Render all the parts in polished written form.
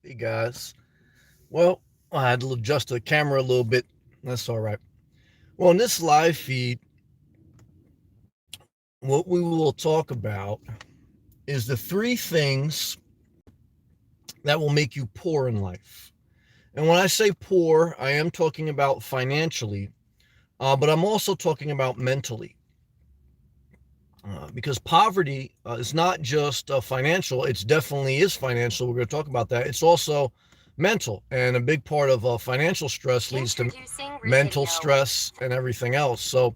Hey guys. Well, I had to adjust the camera a little bit. That's all right. Well, in this live feed, what we will talk about is the three things that will make you poor in life. And when I say poor, I am talking about financially, but I'm also talking about mentally. Because poverty is not just financial, it definitely is financial. We're going to talk about that. It's also mental. And a big part of financial stress leads to mental stress and everything else. So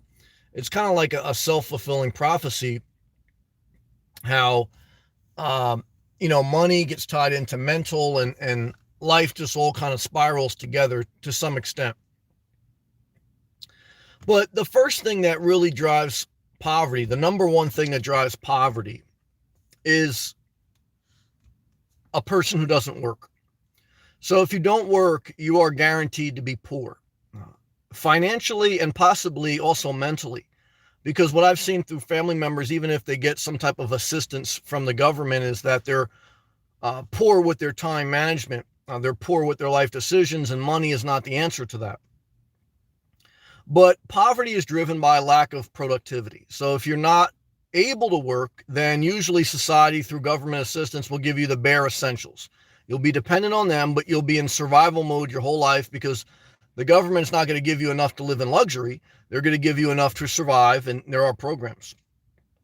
it's kind of like a self fulfilling prophecy how, um, money gets tied into mental and life just all kind of spirals together to some extent. But the first thing that really drives poverty, the number one thing that drives poverty, is a person who doesn't work. So if you don't work, you are guaranteed to be poor, financially and possibly also mentally. Because what I've seen through family members, even if they get some type of assistance from the government, is that they're poor with their time management. They're poor with their life decisions, and money is not the answer to that. But poverty is driven by lack of productivity. So if you're not able to work, then usually society through government assistance will give you the bare essentials. You'll be dependent on them, but you'll be in survival mode your whole life because the government's not going to give you enough to live in luxury. They're going to give you enough to survive, and there are programs.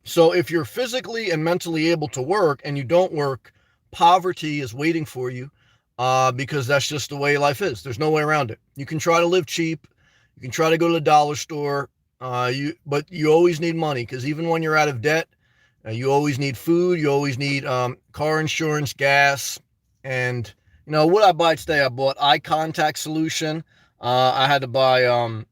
So if you're physically and mentally able to work and you don't work, poverty is waiting for you because that's just the way life is. There's no way around it. You can try to live cheap. You can try to go to the dollar store, but you always need money because even when you're out of debt, you always need food. You always need car insurance, gas, and what I buy today. I bought eye contact solution. I had to buy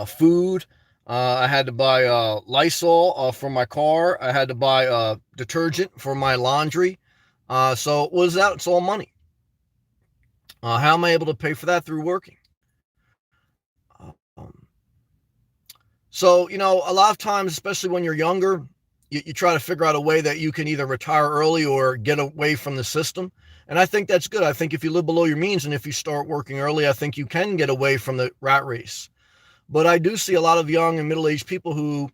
food. I had to buy Lysol for my car. I had to buy detergent for my laundry. So what is that? It's all money. How am I able to pay for that? Through working. So, a lot of times, especially when you're younger, you try to figure out a way that you can either retire early or get away from the system. And I think that's good. I think if you live below your means and if you start working early, I think you can get away from the rat race. But I do see a lot of young and middle-aged people who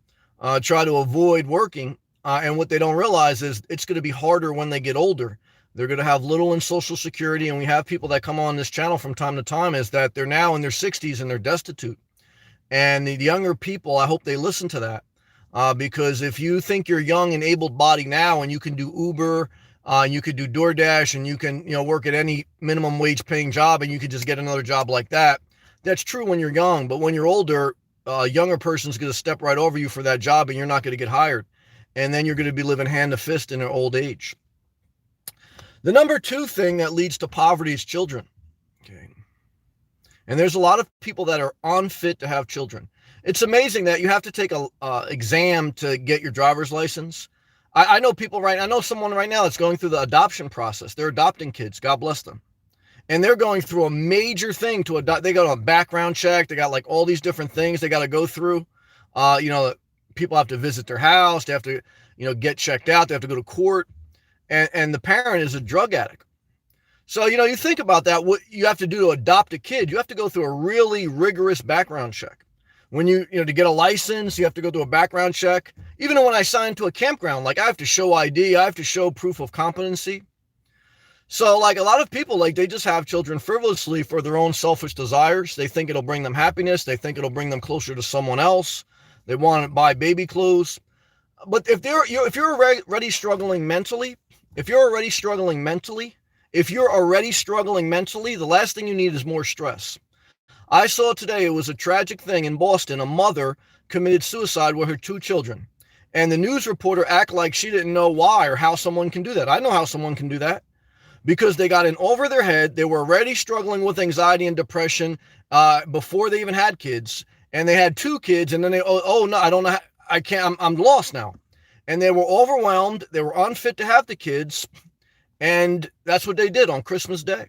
try to avoid working. And what they don't realize is it's going to be harder when they get older. They're going to have little in Social Security. And we have people that come on this channel from time to time is that they're now in their 60s and they're destitute. And the younger people, I hope they listen to that. Because if you think you're young and able-bodied now and you can do Uber, you could do DoorDash, and you can work at any minimum wage paying job and you could just get another job like that. That's true when you're young, but when you're older, a younger person's going to step right over you for that job and you're not going to get hired. And then you're going to be living hand to fist in their old age. The number two thing that leads to poverty is children. Okay. And there's a lot of people that are unfit to have children. It's amazing that you have to take a exam to get your driver's license. I know I know someone right now that's going through the adoption process. They're adopting kids. God bless them. And they're going through a major thing to adopt. They got a background check. They got like all these different things they got to go through. People have to visit their house. They have to, get checked out. They have to go to court. And the parent is a drug addict. So, you think about that, what you have to do to adopt a kid, you have to go through a really rigorous background check. When to get a license, you have to go through a background check. Even when I sign to a campground, like I have to show ID, I have to show proof of competency. So like a lot of people, like they just have children frivolously for their own selfish desires. They think it'll bring them happiness. They think it'll bring them closer to someone else. They want to buy baby clothes. But if you're already struggling mentally, the last thing you need is more stress. I saw today, it was a tragic thing in Boston. A mother committed suicide with her two children. And the news reporter acted like she didn't know why or how someone can do that. I know how someone can do that. Because they got in over their head. They were already struggling with anxiety and depression before they even had kids. And they had two kids. And then no, I don't know. I can't, I'm lost now. And they were overwhelmed. They were unfit to have the kids. And that's what they did on Christmas Day.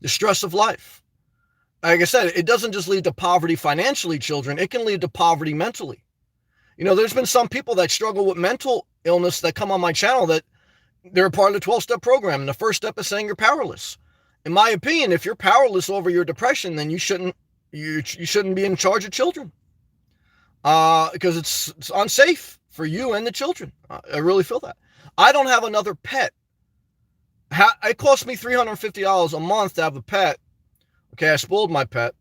The stress of life. Like I said, it doesn't just lead to poverty financially, children. It can lead to poverty mentally. There's been some people that struggle with mental illness that come on my channel that, they're a part of the 12-step program. And the first step is saying you're powerless. In my opinion, if you're powerless over your depression, then you shouldn't be in charge of children, because it's unsafe for you and the children. I really feel that. I don't have another pet. It cost me $350 a month to have a pet. Okay, I spoiled my pet.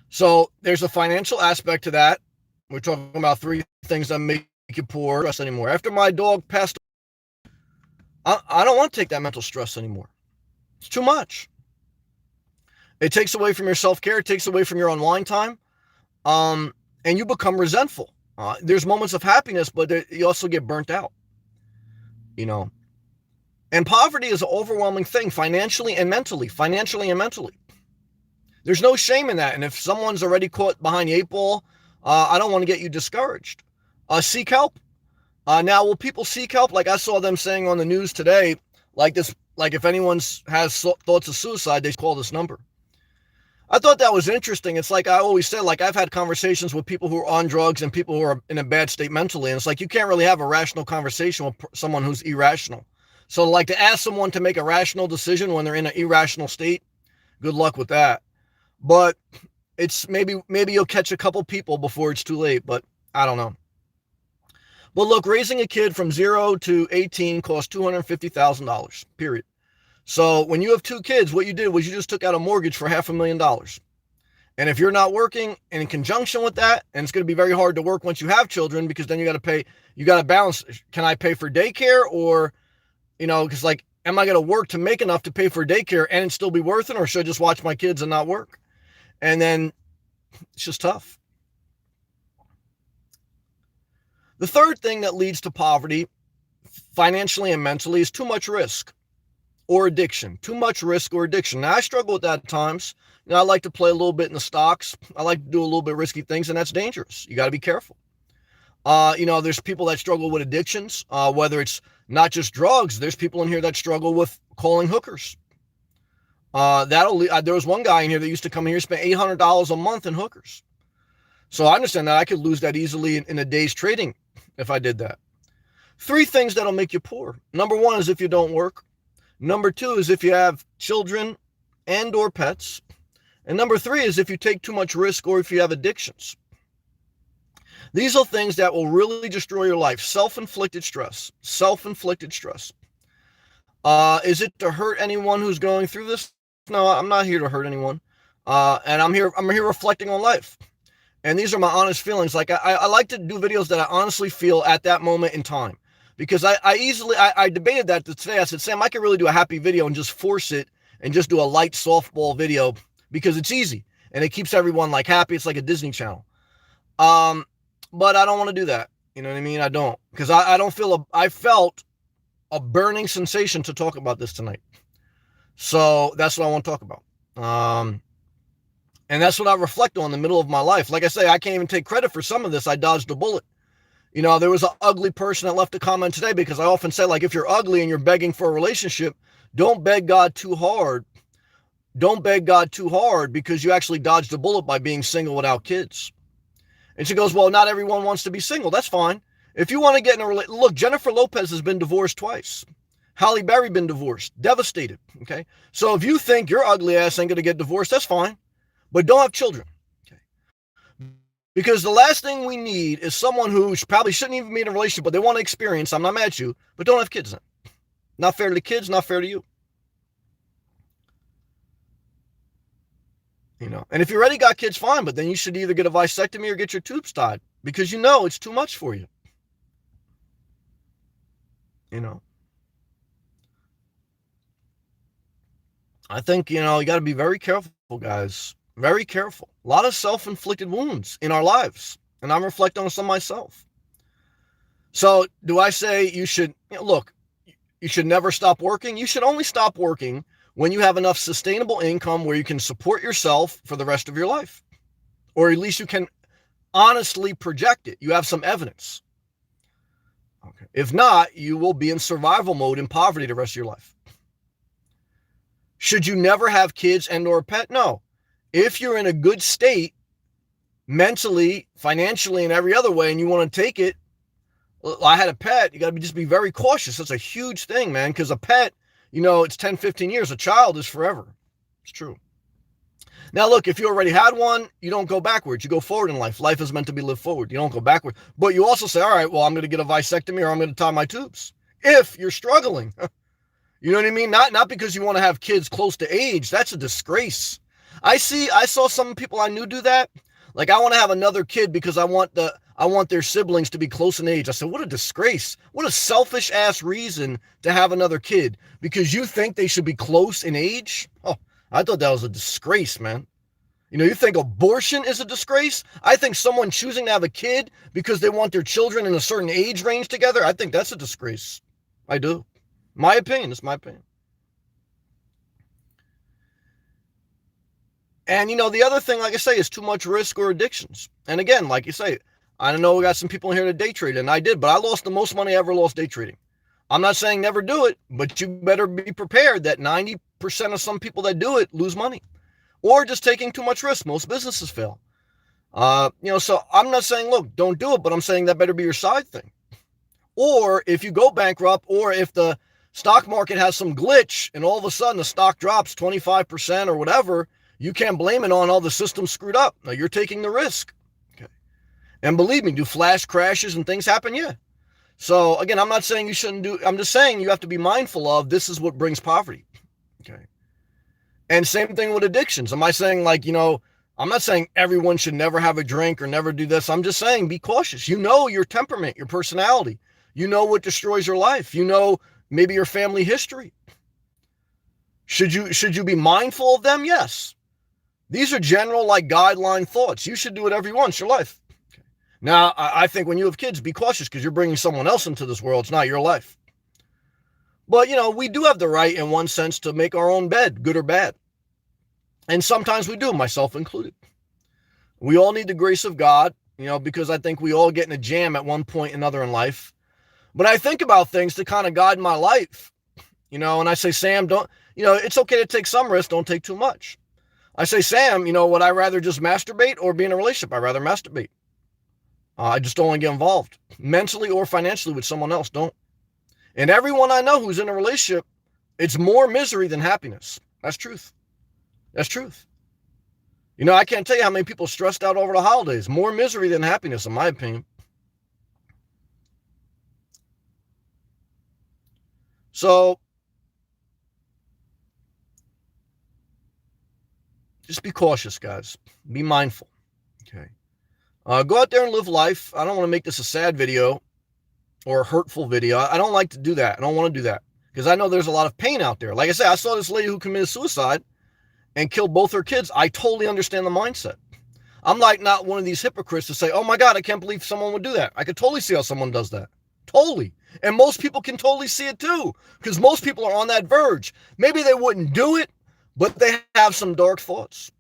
So there's a financial aspect to that. We're talking about three things that make you poor stress anymore. After my dog passed, I don't want to take that mental stress anymore. It's too much. It takes away from your self-care. It takes away from your unwind time. And you become resentful. There's moments of happiness, but you also get burnt out. And poverty is an overwhelming thing, financially and mentally. There's no shame in that. And if someone's already caught behind the 8 ball, I don't want to get you discouraged. Seek help. Now, will people seek help? Like I saw them saying on the news today, like if anyone has thoughts of suicide, they call this number. I thought that was interesting. It's like I always said, like I've had conversations with people who are on drugs and people who are in a bad state mentally. And it's like you can't really have a rational conversation with someone who's irrational. So like to ask someone to make a rational decision when they're in an irrational state, good luck with that. But it's maybe you'll catch a couple people before it's too late, but I don't know. But look, raising a kid from 0 to 18 costs $250,000, period. So when you have 2 kids, what you did was you just took out a mortgage for $500,000. And if you're not working, and in conjunction with that, and it's going to be very hard to work once you have children, because then you got to balance. Can I pay for daycare, or, because like, am I going to work to make enough to pay for daycare and it still be worth it? Or should I just watch my kids and not work? And then it's just tough. The third thing that leads to poverty, financially and mentally, is too much risk or addiction. Too much risk or addiction. Now, I struggle with that at times. I like to play a little bit in the stocks. I like to do a little bit risky things, and that's dangerous. You got to be careful. There's people that struggle with addictions, whether it's not just drugs. There's people in here that struggle with calling hookers. There was one guy in here that used to come here, spend $800 a month in hookers. So I understand that I could lose that easily in a day's trading if I did that. 3 things that'll make you poor. Number 1 is if you don't work. Number 2 is if you have children and or pets. And number 3 is if you take too much risk or if you have addictions. These are things that will really destroy your life. Self-inflicted stress. Is it to hurt anyone who's going through this? No, I'm not here to hurt anyone. And I'm here reflecting on life. And these are my honest feelings. Like I like to do videos that I honestly feel at that moment in time, because I debated that today. I said, Sam, I could really do a happy video and just force it and just do a light softball video because it's easy and it keeps everyone like happy. It's like a Disney Channel. But I don't want to do that. You know what I mean? I don't, because I felt a burning sensation to talk about this tonight. So that's what I want to talk about. And that's what I reflect on in the middle of my life. Like I say, I can't even take credit for some of this. I dodged a bullet. There was an ugly person that left a comment today, because I often say, like, if you're ugly and you're begging for a relationship, don't beg God too hard. Don't beg God too hard, because you actually dodged a bullet by being single without kids. And she goes, well, not everyone wants to be single. That's fine. If you want to get in a relationship, look, Jennifer Lopez has been divorced twice. Halle Berry been divorced, devastated. Okay. So if you think your ugly ass ain't going to get divorced, that's fine. But don't have children. Okay. Because the last thing we need is someone who probably shouldn't even be in a relationship, but they want to experience. I'm not mad at you, but don't have kids then. Not fair to the kids, not fair to you. And if you already got kids, fine, but then you should either get a vasectomy or get your tubes tied, because it's too much for you. I think, you got to be very careful, guys. Very careful. A lot of self-inflicted wounds in our lives. And I'm reflecting on some myself. So do I say you should, look, you should never stop working? You should only stop working when you have enough sustainable income where you can support yourself for the rest of your life. Or at least you can honestly project it. You have some evidence. Okay. If not, you will be in survival mode in poverty the rest of your life. Should you never have kids and or a pet? No. If you're in a good state, mentally, financially, and every other way, and you want to take it, I had a pet. You got to just be very cautious. That's a huge thing, man, because a pet, it's 10, 15 years. A child is forever. It's true. Now, look, if you already had one, you don't go backwards. You go forward in life. Life is meant to be lived forward. You don't go backward. But you also say, all right, well, I'm going to get a vasectomy or I'm going to tie my tubes. If you're struggling, you know what I mean? Not because you want to have kids close to age. That's a disgrace. I saw some people I knew do that. Like, I want to have another kid because I want their siblings to be close in age. I said, what a disgrace. What a selfish ass reason to have another kid because you think they should be close in age. Oh, I thought that was a disgrace, man. You think abortion is a disgrace? I think someone choosing to have a kid because they want their children in a certain age range together, I think that's a disgrace. I do. My opinion. It's my opinion. And, the other thing, like I say, is too much risk or addictions. And again, like you say, I know we got some people in here that day trade, and I did, but I lost the most money I ever lost day trading. I'm not saying never do it, but you better be prepared that 90% of some people that do it lose money. Or just taking too much risk. Most businesses fail. So I'm not saying, look, don't do it, but I'm saying that better be your side thing. Or if you go bankrupt, or if the stock market has some glitch and all of a sudden the stock drops 25% or whatever, you can't blame it on all the systems screwed up. Now you're taking the risk. Okay. And believe me, do flash crashes and things happen? Yeah. So again, I'm not saying you shouldn't do, I'm just saying you have to be mindful of this is what brings poverty. Okay. And same thing with addictions. Am I saying I'm not saying everyone should never have a drink or never do this. I'm just saying be cautious. Your temperament, your personality. What destroys your life. Maybe your family history. Should you be mindful of them? Yes. These are general guideline thoughts. You should do whatever you want. It's your life. Okay. Now, I think when you have kids, be cautious because you're bringing someone else into this world. It's not your life. But, we do have the right in one sense to make our own bed, good or bad. And sometimes we do, myself included. We all need the grace of God, because I think we all get in a jam at one point or another in life. But I think about things to kind of guide my life, and I say, Sam, don't, it's okay to take some risks, don't take too much. I say, Sam, would I rather just masturbate or be in a relationship? I'd rather masturbate. I just don't want to get involved mentally or financially with someone else. Don't. And everyone I know who's in a relationship, it's more misery than happiness. That's truth. That's truth. I can't tell you how many people stressed out over the holidays. More misery than happiness, in my opinion. So, just be cautious, guys. Be mindful. Okay. Go out there and live life. I don't want to make this a sad video or a hurtful video. I don't like to do that. I don't want to do that because I know there's a lot of pain out there. Like I said, I saw this lady who committed suicide and killed both her kids. I totally understand the mindset. I'm not one of these hypocrites to say, oh my God, I can't believe someone would do that. I could totally see how someone does that. Totally. And most people can totally see it too, because most people are on that verge. Maybe they wouldn't do it, but they have some dark thoughts.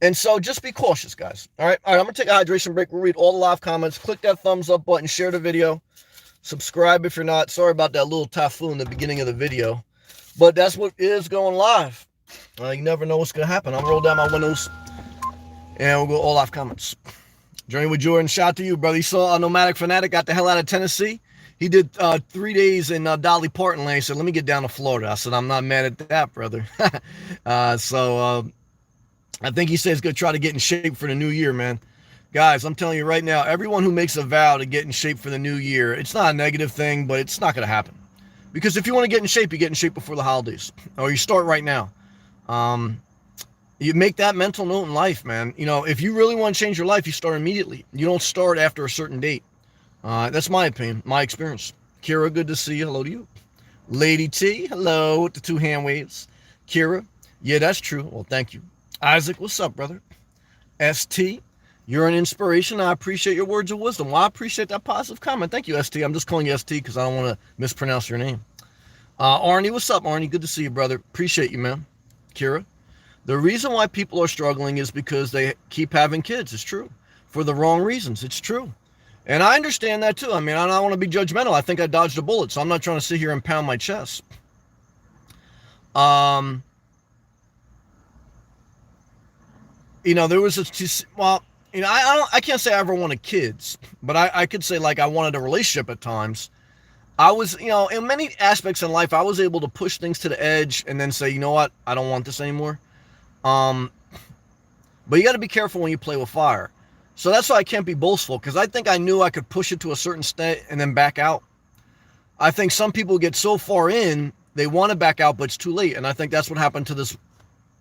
And so just be cautious, guys. All right. I'm going to take a hydration break. We'll read all the live comments. Click that thumbs up button, share the video, subscribe if you're not. Sorry about that little typhoon in the beginning of the video, but that's what is going live. You never know what's going to happen. I'll roll down my windows and we'll go all live comments. Journey with Jordan, shout out to you, brother. You saw Nomadic Fanatic, got the hell out of Tennessee. He did 3 days in Dolly Parton land. He said, let me get down to Florida. I said, I'm not mad at that, brother. I think he said he's going to try to get in shape for the new year, man. Guys, I'm telling you right now, everyone who makes a vow to get in shape for the new year, it's not a negative thing, but it's not going to happen. Because if you want to get in shape, you get in shape before the holidays. Or you start right now. You make that mental note in life, man. If you really want to change your life, you start immediately. You don't start after a certain date. That's my opinion, my experience. Kira, good to see you. Hello to you. Lady T, hello with the 2 hand waves. Kira, yeah, that's true. Well, thank you. Isaac, what's up, brother? ST, you're an inspiration. I appreciate your words of wisdom. Well, I appreciate that positive comment. Thank you, ST. I'm just calling you ST because I don't want to mispronounce your name. Arnie, what's up, Arnie? Good to see you, brother. Appreciate you, man. Kira, the reason why people are struggling is because they keep having kids. It's true. For the wrong reasons. It's true. And I understand that too. I mean, I don't want to be judgmental. I think I dodged a bullet, so I'm not trying to sit here and pound my chest. There was I can't say I ever wanted kids, but I could say like I wanted a relationship at times. I was, in many aspects in life, I was able to push things to the edge and then say, you know what, I don't want this anymore. Um, but you got to be careful when you play with fire. So that's why I can't be boastful, because I think I knew I could push it to a certain state and then back out. I think some people get so far in, they want to back out, but it's too late. And I think that's what happened to this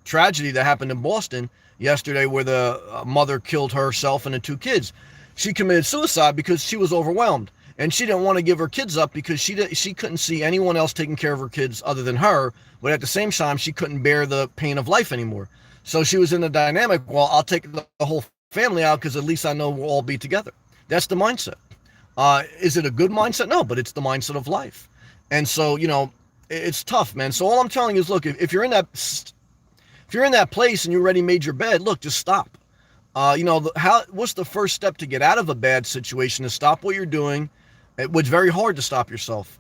tragedy that happened in Boston yesterday, where the mother killed herself and the two kids. She committed suicide because she was overwhelmed, and she didn't want to give her kids up because she couldn't see anyone else taking care of her kids other than her. But at the same time, she couldn't bear the pain of life anymore. So she was in the dynamic, well, I'll take the whole family out because at least I know we'll all be together. That's the mindset. Is it a good mindset? No, but it's the mindset of life. And so, it's tough, man. So all I'm telling you is, look, if you're in that place and you already made your bed, look, just stop. What's the first step to get out of a bad situation? Is stop what you're doing. It was very hard to stop yourself.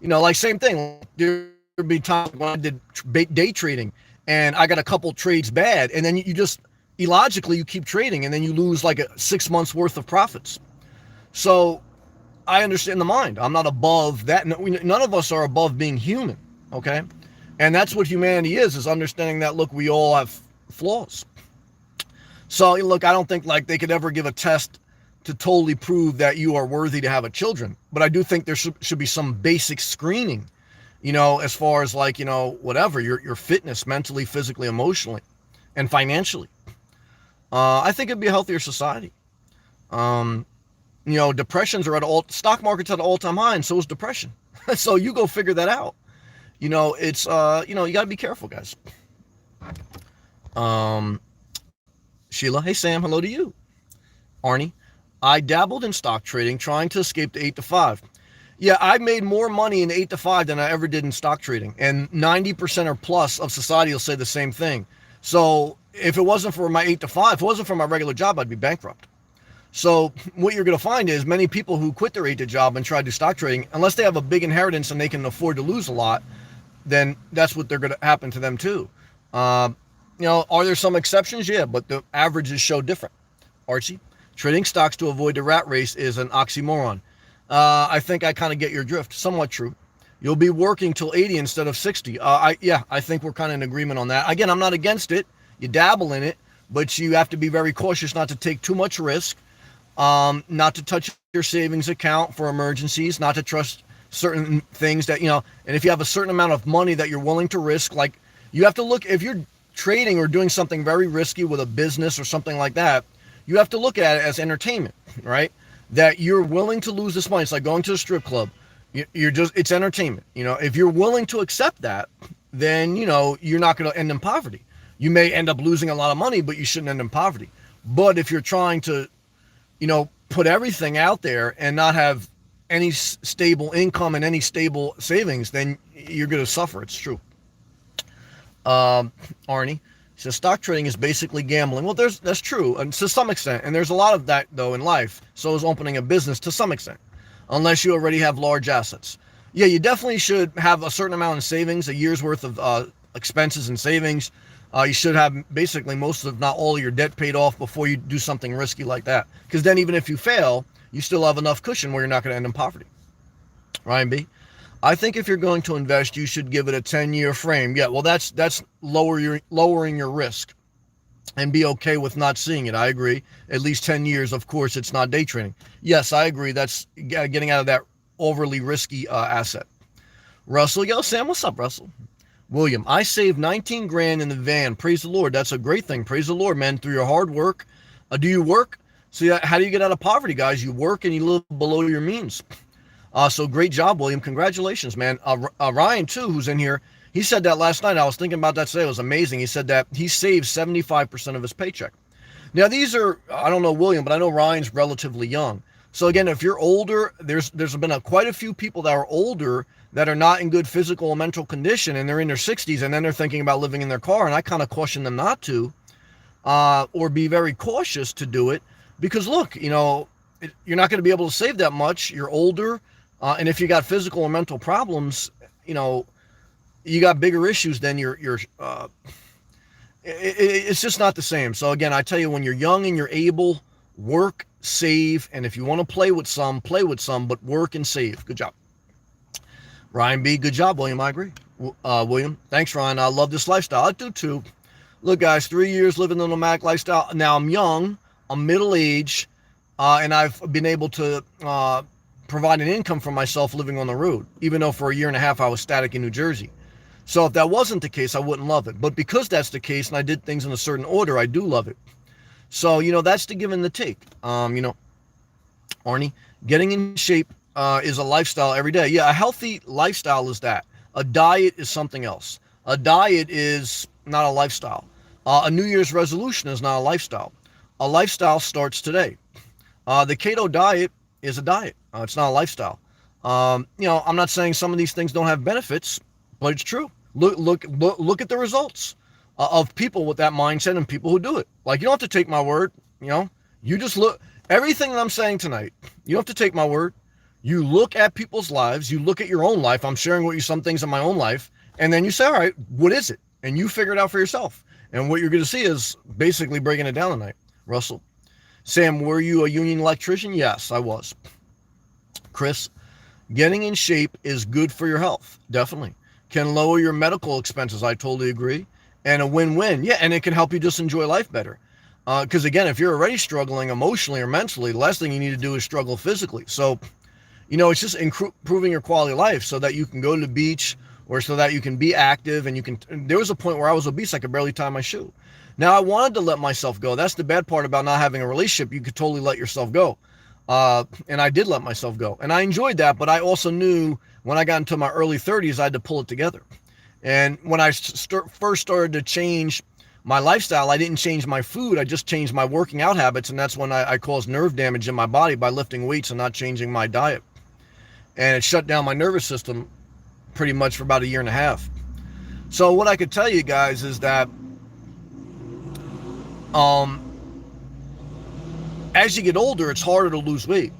Like same thing. There'd be times when I did day trading and I got a couple trades bad, and then you just illogically you keep trading and then you lose like 6 months worth of profits. So I understand the mind. I'm not above that. None of us are above being human. Okay. And that's what humanity is understanding that, look, we all have flaws. So look, I don't think like they could ever give a test to totally prove that you are worthy to have a children. But I do think there should be some basic screening, as far as like, whatever, your fitness, mentally, physically, emotionally, and financially. I think it'd be a healthier society. Depressions are stock market's at an all-time high, and so is depression. So you go figure that out. It's, you got to be careful, guys. Sheila, hey, Sam, hello to you. Arnie, I dabbled in stock trading, trying to escape the 8 to 5. Yeah, I made more money in 8 to 5 than I ever did in stock trading. And 90% or plus of society will say the same thing. So if it wasn't for my 8 to 5, if it wasn't for my regular job, I'd be bankrupt. So what you're going to find is many people who quit their 8 to job and try to do stock trading, unless they have a big inheritance and they can afford to lose a lot, then that's what they're going to happen to them too. Are there some exceptions? Yeah, but the averages show different. Archie, trading stocks to avoid the rat race is an oxymoron. I think I kind of get your drift. Somewhat true. You'll be working till 80 instead of 60. I think we're kind of in agreement on that. Again, I'm not against it. You dabble in it, but you have to be very cautious not to take too much risk, not to touch your savings account for emergencies, not to trust certain things that, and if you have a certain amount of money that you're willing to risk, like you have to look, if you're trading or doing something very risky with a business or something like that, you have to look at it as entertainment, right? That you're willing to lose this money. It's like going to a strip club. It's entertainment. If you're willing to accept that, then, you're not going to end in poverty. You may end up losing a lot of money, but you shouldn't end in poverty. But if you're trying to, put everything out there and not have any stable income and any stable savings, then you're going to suffer. It's true. Arnie says stock trading is basically gambling. Well, that's true, and to some extent, and there's a lot of that though in life. So is opening a business to some extent, unless you already have large assets. Yeah, you definitely should have a certain amount of savings, a year's worth of expenses and savings. You should have basically most of, if not all of your debt paid off before you do something risky like that. Because then even if you fail, you still have enough cushion where you're not going to end in poverty. Ryan B, I think if you're going to invest, you should give it a 10-year frame. Yeah, well, that's lowering your risk, and be okay with not seeing it. I agree. At least 10 years, of course, it's not day trading. Yes, I agree. That's getting out of that overly risky asset. Russell, yo, Sam, what's up, Russell? William, I saved 19 grand in the van. Praise the Lord. That's a great thing. Praise the Lord, man, through your hard work. Do you work? See, how do you get out of poverty, guys? You work and you live below your means. So great job, William. Congratulations, man. Ryan, too, who's in here, he said that last night. I was thinking about that today. It was amazing. He said that he saves 75% of his paycheck. Now, these are, I don't know William, but I know Ryan's relatively young. So again, if you're older, there's been quite a few people that are older that are not in good physical or mental condition, and they're in their 60s, and then they're thinking about living in their car. And I kind of caution them not to, or be very cautious to do it, because look, you're not going to be able to save that much. You're older. And if you got physical or mental problems, you got bigger issues than your it's just not the same. So again, I tell you, when you're young and you're able, work, save, and if you want to play with some, but work and save. Good job. Ryan B, good job, William. I agree. William, thanks, Ryan. I love this lifestyle. I do too. Look, guys, 3 years living the nomadic lifestyle. Now I'm young, I'm middle age, and I've been able to provide an income for myself living on the road, even though for a year and a half I was static in New Jersey. So if that wasn't the case, I wouldn't love it. But because that's the case and I did things in a certain order, I do love it. So, that's the give and the take. Arnie, getting in shape is a lifestyle every day. Yeah, a healthy lifestyle is that. A diet is something else. A diet is not a lifestyle. A New Year's resolution is not a lifestyle. A lifestyle starts today. The keto diet is a diet. It's not a lifestyle. I'm not saying some of these things don't have benefits, but it's true. Look at the results of people with that mindset and people who do it. Like, you don't have to take my word. You just look. Everything that I'm saying tonight, you don't have to take my word. You look at people's lives. You look at your own life. I'm sharing with you some things in my own life. And then you say, all right, what is it? And you figure it out for yourself. And what you're going to see is basically breaking it down tonight. Russell. Sam, were you a union electrician? Yes, I was. Chris, getting in shape is good for your health. Definitely. Can lower your medical expenses. I totally agree. And a win-win. Yeah, and it can help you just enjoy life better. Because again, if you're already struggling emotionally or mentally, the last thing you need to do is struggle physically. So, it's just improving your quality of life so that you can go to the beach or so that you can be active and you can. There was a point where I was obese, I could barely tie my shoe. Now, I wanted to let myself go. That's the bad part about not having a relationship. You could totally let yourself go. And I did let myself go. And I enjoyed that, but I also knew when I got into my early 30s, I had to pull it together. And when I first started to change my lifestyle, I didn't change my food. I just changed my working out habits. And that's when I caused nerve damage in my body by lifting weights and not changing my diet. And it shut down my nervous system pretty much for about a year and a half. So what I could tell you guys is that as you get older, it's harder to lose weight.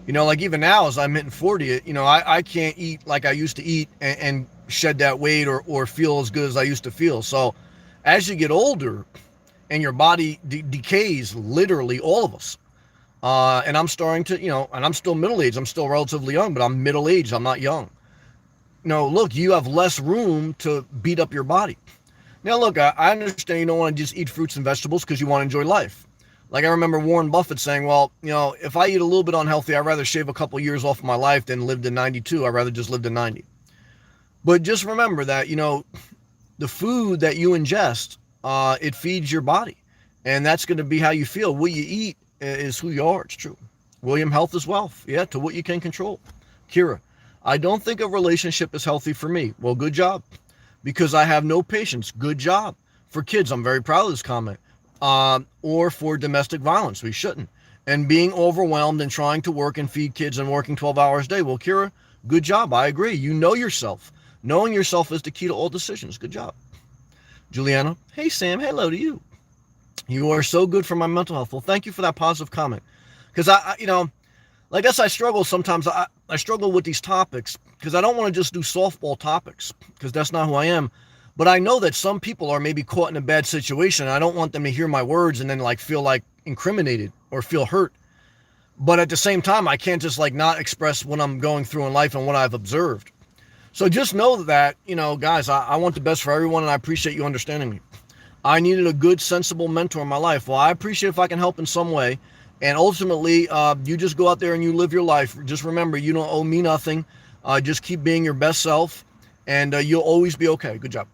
Like even now as I'm hitting 40, I can't eat like I used to eat and shed that weight or feel as good as I used to feel. So as you get older and your body decays, literally all of us, and I'm starting to, and I'm still middle-aged. I'm still relatively young, but I'm middle-aged. I'm not young. Look, you have less room to beat up your body. Now, look, I understand you don't want to just eat fruits and vegetables because you want to enjoy life. Like I remember Warren Buffett saying, well, if I eat a little bit unhealthy, I'd rather shave a couple years off of my life than live to 92. I'd rather just live to 90. But just remember that, the food that you ingest, it feeds your body. And that's going to be how you feel. What you eat is who you are. It's true. William, health is wealth. Yeah, to what you can control. Kira, I don't think a relationship is healthy for me. Well, good job. Because I have no patience. Good job. For kids, I'm very proud of this comment. Or for domestic violence. We shouldn't. And being overwhelmed and trying to work and feed kids and working 12 hours a day. Well, Kira, good job. I agree. You know yourself. Knowing yourself is the key to all decisions. Good job. Juliana, hey, Sam. Hello to you. You are so good for my mental health. Well, thank you for that positive comment. Because I guess I struggle sometimes. I struggle with these topics because I don't want to just do softball topics because that's not who I am. But I know that some people are maybe caught in a bad situation. And I don't want them to hear my words and then feel like incriminated or feel hurt. But at the same time, I can't just not express what I'm going through in life and what I've observed. So just know that, guys, I want the best for everyone and I appreciate you understanding me. I needed a good, sensible mentor in my life. Well, I appreciate if I can help in some way. And ultimately, you just go out there and you live your life. Just remember, you don't owe me nothing. Just keep being your best self and you'll always be okay. Good job.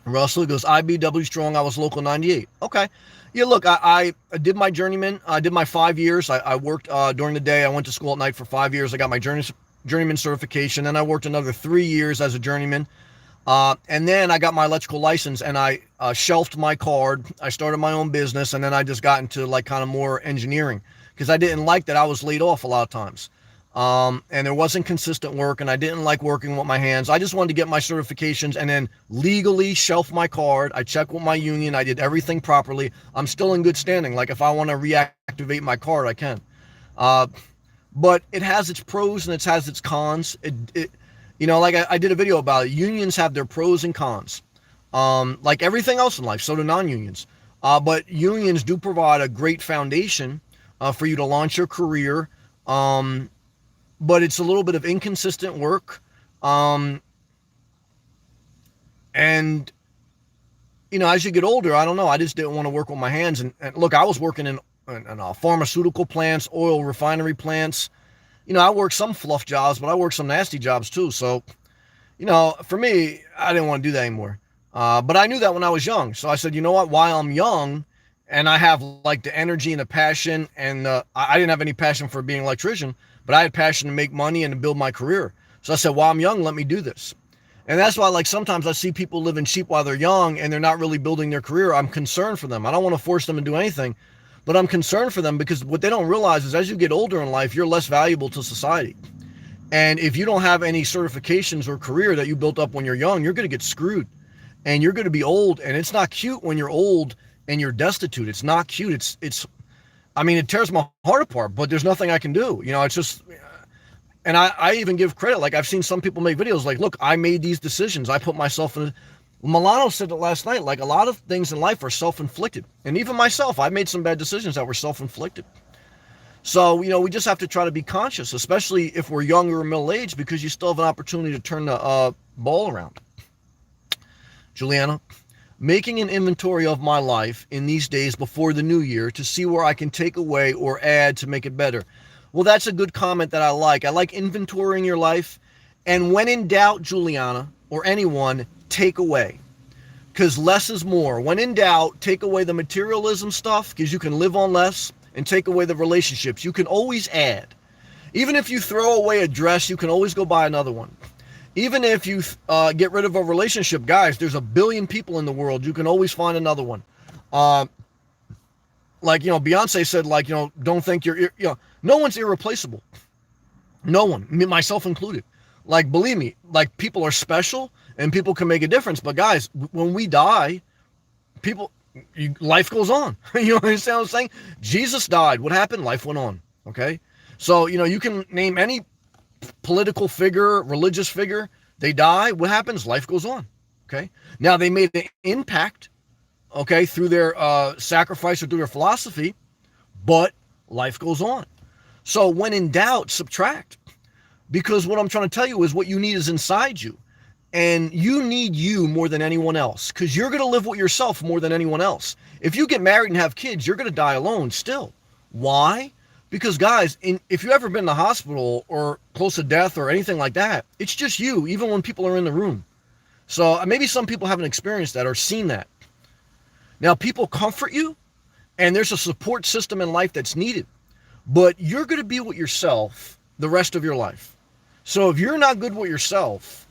Russell goes, IBW strong. I was local 98. Okay. Yeah, look, I did my journeyman. I did my 5 years. I worked during the day. I went to school at night for 5 years. I got my journeyman certification. And I worked another 3 years as a journeyman. And then I got my electrical license and I shelved my card. I started my own business and then I just got into kind of more engineering because I didn't like that I was laid off a lot of times. And there wasn't consistent work and I didn't like working with my hands. I just wanted to get my certifications and then legally shelf my card. I checked with my union. I did everything properly. I'm still in good standing. Like if I want to reactivate my card, I can. But it has its pros and it has its cons. I did a video about it. Unions have their pros and cons. like everything else in life. So do non-unions. But unions do provide a great foundation for you to launch your career. But it's a little bit of inconsistent work. And as you get older, I don't know. I just didn't want to work with my hands. And look, I was working in pharmaceutical plants, oil refinery plants. I worked some fluff jobs, but I worked some nasty jobs too. So, for me, I didn't want to do that anymore. But I knew that when I was young. So I said, you know what? While I'm young and I have like the energy and the passion, and I didn't have any passion for being an electrician, but I had passion to make money and to build my career. So I said, while I'm young, let me do this. And that's why, like, sometimes I see people living cheap while they're young and they're not really building their career. I'm concerned for them. I don't want to force them to do anything, but I'm concerned for them because what they don't realize is as you get older in life, you're less valuable to society. And if you don't have any certifications or career that you built up when you're young, you're going to get screwed and you're going to be old. And it's not cute when you're old and you're destitute. It's not cute. It tears my heart apart, but there's nothing I can do. It's just, and I even give credit. Like, I've seen some people make videos like, look, I made these decisions. I put myself in. Milano said it last night. Like, a lot of things in life are self-inflicted. And even myself, I made some bad decisions that were self-inflicted. So, we just have to try to be conscious, especially if we're younger or middle-aged, because you still have an opportunity to turn the ball around. Juliana, making an inventory of my life in these days before the new year to see where I can take away or add to make it better. Well, that's a good comment that I like. I like inventorying your life. And when in doubt, Juliana, or anyone, take away. Because less is more. When in doubt, take away the materialism stuff because you can live on less, and take away the relationships. You can always add. Even if you throw away a dress, you can always go buy another one. Even if you get rid of a relationship, guys, there's a billion people in the world. You can always find another one. Beyonce said, don't think no one's irreplaceable. No one, myself included. Like, believe me, like, people are special and people can make a difference. But guys, when we die, life goes on. You understand what I'm saying? Jesus died. What happened? Life went on. Okay. So, you can name any political figure, religious figure. They die. What happens? Life goes on. Okay. Now they made an impact, okay, through their sacrifice or through their philosophy, but life goes on. So when in doubt, subtract. Because what I'm trying to tell you is what you need is inside you. And you need you more than anyone else, because you're going to live with yourself more than anyone else. If you get married and have kids, you're going to die alone still. Why? Because, guys, if you've ever been in the hospital or close to death or anything like that, it's just you, even when people are in the room. So maybe some people haven't experienced that or seen that. Now, people comfort you, and there's a support system in life that's needed. But you're going to be with yourself the rest of your life. So if you're not good with yourself,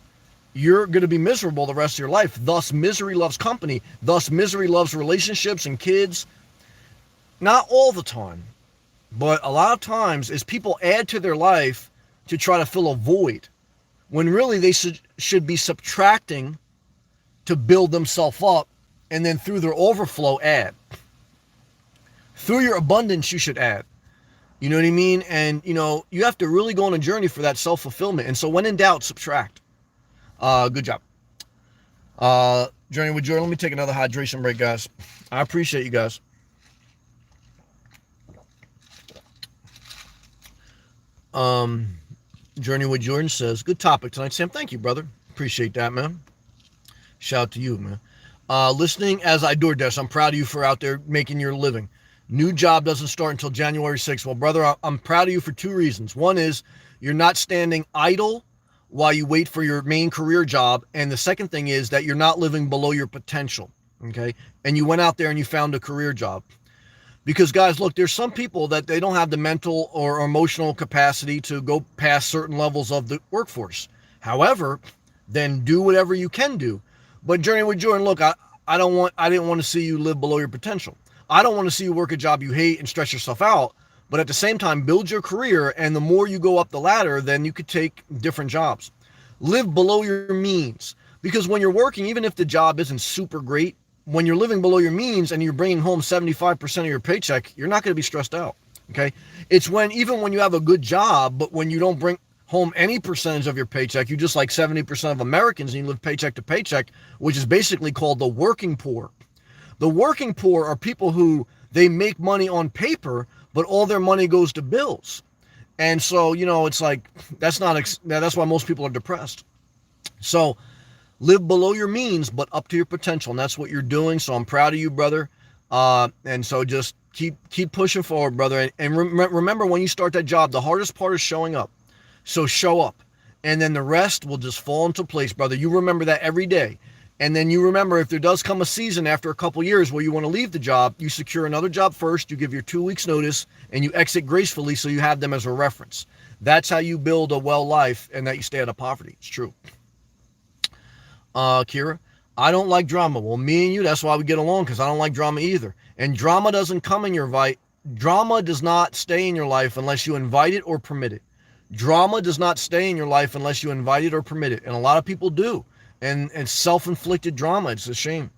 you're going to be miserable the rest of your life. Thus, misery loves company. Thus, misery loves relationships and kids. Not all the time, but a lot of times as people add to their life to try to fill a void, when really they should be subtracting to build themselves up, and then through their overflow, add. Through your abundance, you should add. You know what I mean? And, you have to really go on a journey for that self-fulfillment. And so when in doubt, subtract. Good job. Journey with Jordan. Let me take another hydration break, guys. I appreciate you guys. Journey with Jordan says, good topic tonight, Sam. Thank you, brother. Appreciate that, man. Shout out to you, man. Listening as I DoorDash. I'm proud of you for out there making your living. New job doesn't start until January 6th. Well, brother, I'm proud of you for two reasons. One is you're not standing idle while you wait for your main career job. And the second thing is that you're not living below your potential. Okay. And you went out there and you found a career job. Because, guys, look, there's some people that they don't have the mental or emotional capacity to go past certain levels of the workforce. However, then do whatever you can do. But Journey with Jordan, look, I didn't want to see you live below your potential. I don't want to see you work a job you hate and stress yourself out. But at the same time, build your career, and the more you go up the ladder, then you could take different jobs. Live below your means. Because when you're working, even if the job isn't super great, when you're living below your means and you're bringing home 75% of your paycheck, you're not going to be stressed out. Okay. It's even when you have a good job, but when you don't bring, home any percentage of your paycheck. You just like 70% of Americans, and you live paycheck to paycheck, which is basically called the working poor. The working poor are people who they make money on paper, but all their money goes to bills. And so, it's like, that's why most people are depressed. So live below your means, but up to your potential. And that's what you're doing. So I'm proud of you, brother. And so just keep pushing forward, brother. And remember, when you start that job, the hardest part is showing up. So show up. And then the rest will just fall into place, brother. You remember that every day. And then you remember, if there does come a season after a couple years where you want to leave the job, you secure another job first, you give your 2 weeks notice, and you exit gracefully so you have them as a reference. That's how you build a well life and that you stay out of poverty. It's true. Kira, I don't like drama. Well, me and you, that's why we get along, because I don't like drama either. And drama doesn't come in your life. Drama does not stay in your life unless you invite it or permit it. Drama does not stay in your life unless you invite it or permit it. And a lot of people do. And it's self-inflicted drama. It's a shame.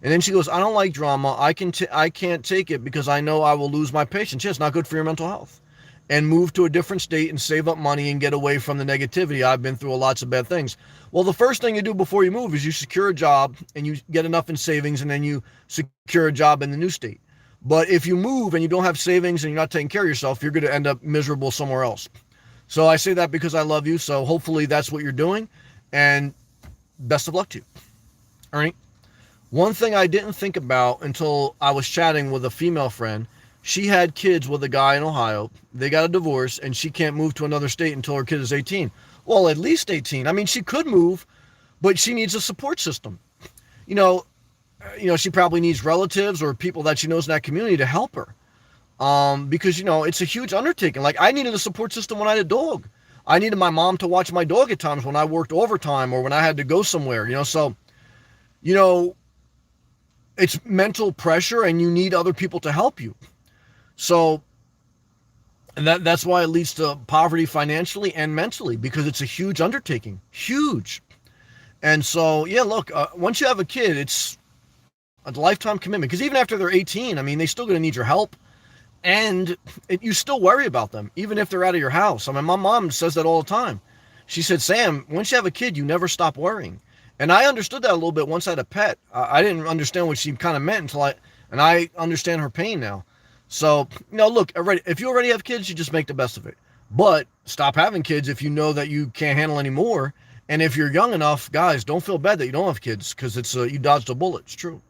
And then she goes, I don't like drama. I can't take it because I know I will lose my patience. Yeah, it's not good for your mental health. And move to a different state and save up money and get away from the negativity. I've been through lots of bad things. Well, the first thing you do before you move is you secure a job and you get enough in savings, and then you secure a job in the new state. But if you move and you don't have savings and you're not taking care of yourself, you're going to end up miserable somewhere else. So I say that because I love you. So hopefully that's what you're doing. And best of luck to you. Ernie, one thing I didn't think about until I was chatting with a female friend, she had kids with a guy in Ohio. They got a divorce, and she can't move to another state until her kid is 18. Well, at least 18. I mean, she could move, but she needs a support system. She probably needs relatives or people that she knows in that community to help her. Because, it's a huge undertaking. Like, I needed a support system when I had a dog. I needed my mom to watch my dog at times when I worked overtime or when I had to go somewhere, so, it's mental pressure, and you need other people to help you. So, and that's why it leads to poverty financially and mentally, because it's a huge undertaking, huge. And so, yeah, look, once you have a kid, it's a lifetime commitment, because even after they're 18, I mean, they still going to need your help. And you still worry about them, even if they're out of your house. I mean, my mom says that all the time. She said, Sam, once you have a kid, you never stop worrying. And I understood that a little bit once I had a pet. I didn't understand what she kind of meant and I understand her pain now. So, look, if you already have kids, you just make the best of it. But stop having kids if you know that you can't handle any more. And if you're young enough, guys, don't feel bad that you don't have kids, because it's you dodged a bullet. It's true.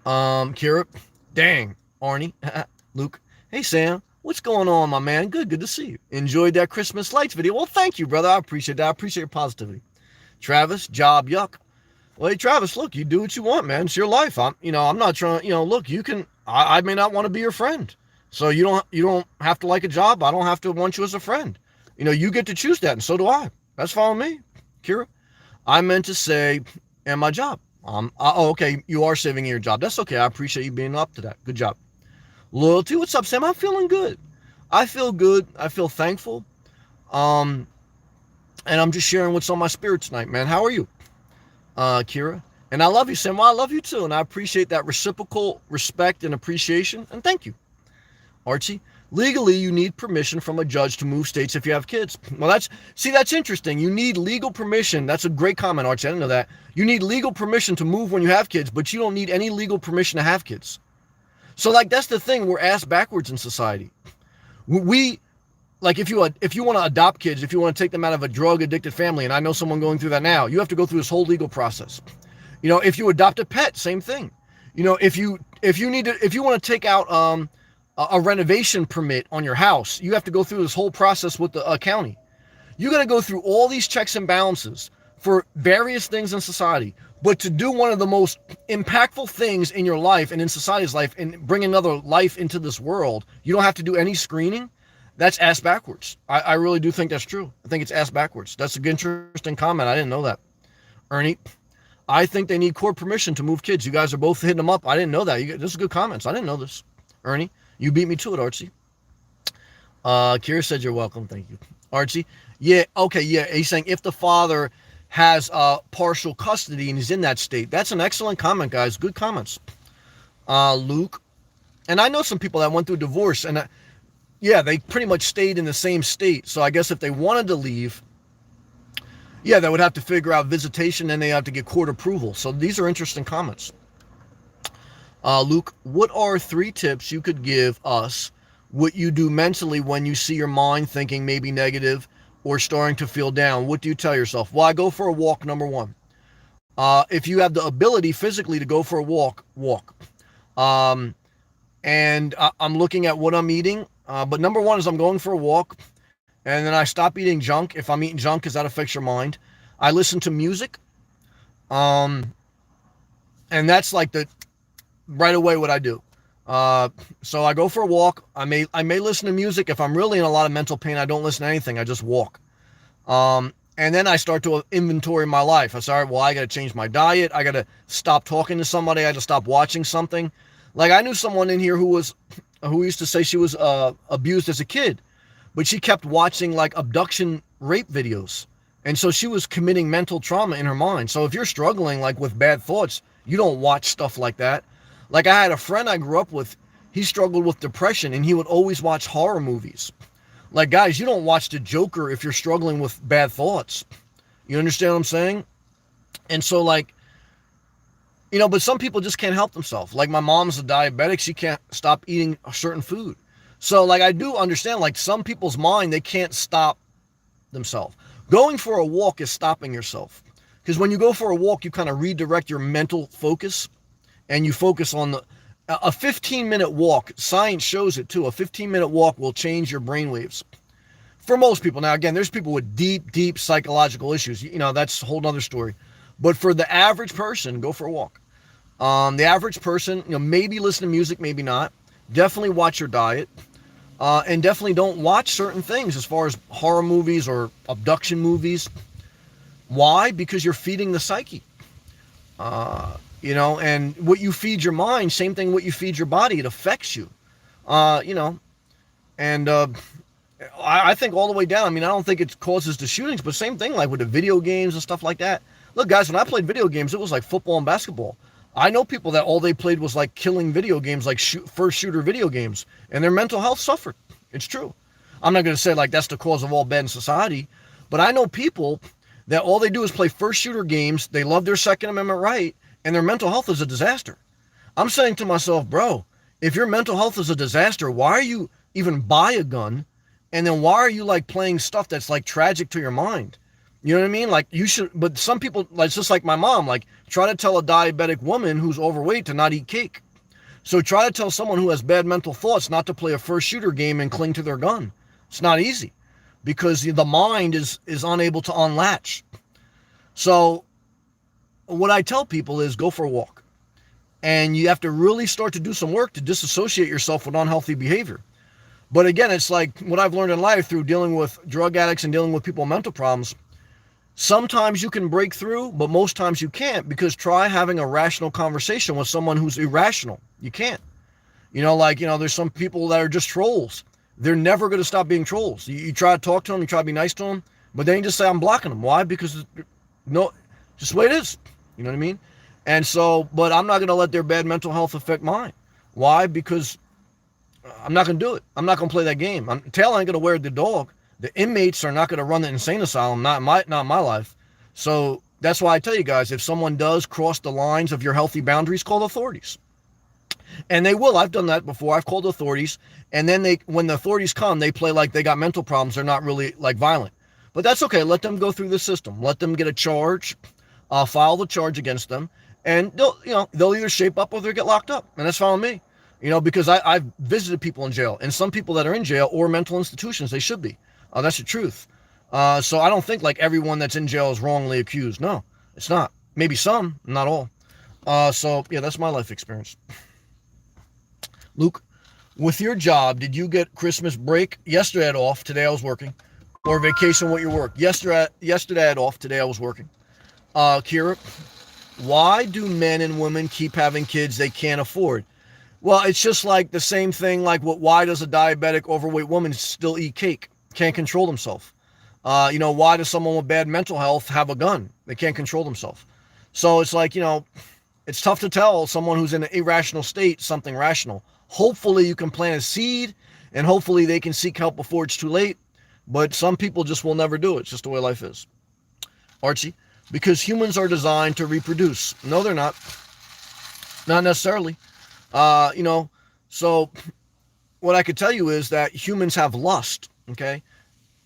Kira, dang. Arnie, Luke, hey Sam, what's going on, my man? Good to see you. Enjoyed that Christmas lights video. Well, thank you, brother. I appreciate that. I appreciate your positivity. Travis, job yuck. Well, hey Travis, look, you do what you want, man. It's your life. I'm not trying. Look, you can. I may not want to be your friend, so you don't have to like a job. I don't have to want you as a friend. You get to choose that, and so do I. That's fine with me, Kira. I meant to say, and my job. Okay, you are saving your job. That's okay. I appreciate you being up to that. Good job. Loyalty, what's up, Sam? I'm feeling good. I feel good. I feel thankful. And I'm just sharing what's on my spirit tonight, man. How are you, Kira? And I love you, Sam. Well, I love you too. And I appreciate that reciprocal respect and appreciation. And thank you. Archie, legally, you need permission from a judge to move states if you have kids. Well, that's interesting. You need legal permission. That's a great comment, Archie. I didn't know that. You need legal permission to move when you have kids, but you don't need any legal permission to have kids. So, that's the thing. We're ass backwards in society. We, if you want to adopt kids, if you want to take them out of a drug-addicted family, and I know someone going through that now, you have to go through this whole legal process. If you adopt a pet, same thing. If you want to take out a renovation permit on your house, you have to go through this whole process with the county. You got to go through all these checks and balances for various things in society. But to do one of the most impactful things in your life and in society's life and bring another life into this world, you don't have to do any screening. That's ass backwards. I really do think that's true. I think it's ass backwards. That's an interesting comment. I didn't know that. Ernie, I think they need court permission to move kids. You guys are both hitting them up. I didn't know that. This is good comments. I didn't know this. Ernie, you beat me to it, Archie. Kira said you're welcome. Thank you. Archie, yeah, okay, yeah. He's saying if the father has partial custody and he's in that state. That's an excellent comment, guys. Good comments. Luke, and I know some people that went through divorce, and Yeah, they pretty much stayed in the same state. So I guess if they wanted to leave, yeah, they would have to figure out visitation and they have to get court approval. So these are interesting comments. Luke, what are 3 tips you could give us what you do mentally when you see your mind thinking maybe negative or starting to feel down? What do you tell yourself? Well, I go for a walk, number one. If you have the ability physically to go for a walk, walk. Um, and I'm looking at what I'm eating. But number one is I'm going for a walk, and then I stop eating junk. If I'm eating junk, because that affects your mind. I listen to music, um, and that's like the right away what I do. So I go for a walk. I may listen to music. If I'm really in a lot of mental pain, I don't listen to anything. I just walk. And then I start to inventory my life. I say, all right, well, I got to change my diet. I got to stop talking to somebody. I got to stop watching something. Like I knew someone in here who used to say she was abused as a kid, but she kept watching like abduction rape videos. And so she was committing mental trauma in her mind. So if you're struggling like with bad thoughts, you don't watch stuff like that. Like I had a friend I grew up with, he struggled with depression and he would always watch horror movies. Like guys, you don't watch the Joker if you're struggling with bad thoughts. You understand what I'm saying? And so like, but some people just can't help themselves. Like my mom's a diabetic, she can't stop eating a certain food. So like I do understand like some people's mind, they can't stop themselves. Going for a walk is stopping yourself. Because when you go for a walk, you kind of redirect your mental focus and you focus on a 15-minute walk. Science shows it too. A 15-minute walk will change your brain waves. For most people. Now, again, there's people with deep psychological issues. That's a whole other story. But for the average person, go for a walk. The average person, maybe listen to music, maybe not. Definitely watch your diet. And definitely don't watch certain things as far as horror movies or abduction movies. Why? Because you're feeding the psyche. And what you feed your mind, same thing what you feed your body, it affects you. And I think all the way down. I mean, I don't think it causes the shootings, but same thing like with the video games and stuff like that. Look, guys, when I played video games, it was like football and basketball. I know people that all they played was like killing video games, like first shooter video games, and their mental health suffered. It's true. I'm not going to say like that's the cause of all bad in society, but I know people that all they do is play first shooter games. They love their Second Amendment right, and their mental health is a disaster. I'm saying to myself, bro, if your mental health is a disaster, why are you even buy a gun? And then why are you like playing stuff that's like tragic to your mind? You know what I mean? Like you should, but some people, like just like my mom, like try to tell a diabetic woman who's overweight to not eat cake. So try to tell someone who has bad mental thoughts not to play a first shooter game and cling to their gun. It's not easy because the mind is unable to unlatch. So what I tell people is go for a walk. And you have to really start to do some work to disassociate yourself with unhealthy behavior. But again, it's like what I've learned in life through dealing with drug addicts and dealing with people with mental problems. Sometimes you can break through, but most times you can't, because try having a rational conversation with someone who's irrational. You can't. There's some people that are just trolls. They're never going to stop being trolls. You try to talk to them, you try to be nice to them, but then you just say, I'm blocking them. Why? Because, no, just the way it is. You know what I mean? And so, but I'm not going to let their bad mental health affect mine. Why? Because I'm not going to do it. I'm not going to play that game. Tail ain't going to wear the dog. The inmates are not going to run the insane asylum, not my life. So that's why I tell you guys, if someone does cross the lines of your healthy boundaries, call the authorities. And they will. I've done that before. I've called authorities. And then when the authorities come, they play like they got mental problems. They're not really like violent. But that's okay. Let them go through the system. Let them get a charge, file the charge against them. And they'll either shape up or they'll get locked up. And that's fine with me. Because I've visited people in jail. And some people that are in jail or mental institutions, they should be. That's the truth. So I don't think like everyone that's in jail is wrongly accused. No, it's not. Maybe some, not all. So yeah, that's my life experience. Luke, with your job, did you get Christmas break? Yesterday I had off. Today I was working. Or vacation with your work. Yesterday I had off. Today I was working. Kira, why do men and women keep having kids they can't afford? Well, it's just like the same thing. Like why does a diabetic, overweight woman still eat cake? Can't control themselves. Why does someone with bad mental health have a gun? They can't control themselves. So it's like, it's tough to tell someone who's in an irrational state something rational. Hopefully you can plant a seed And hopefully they can seek help before it's too late. But some people just will never do it. It's just the way life is. Archie, because humans are designed to reproduce. No, they're not. Not necessarily. So what I could tell you is that humans have lust, okay?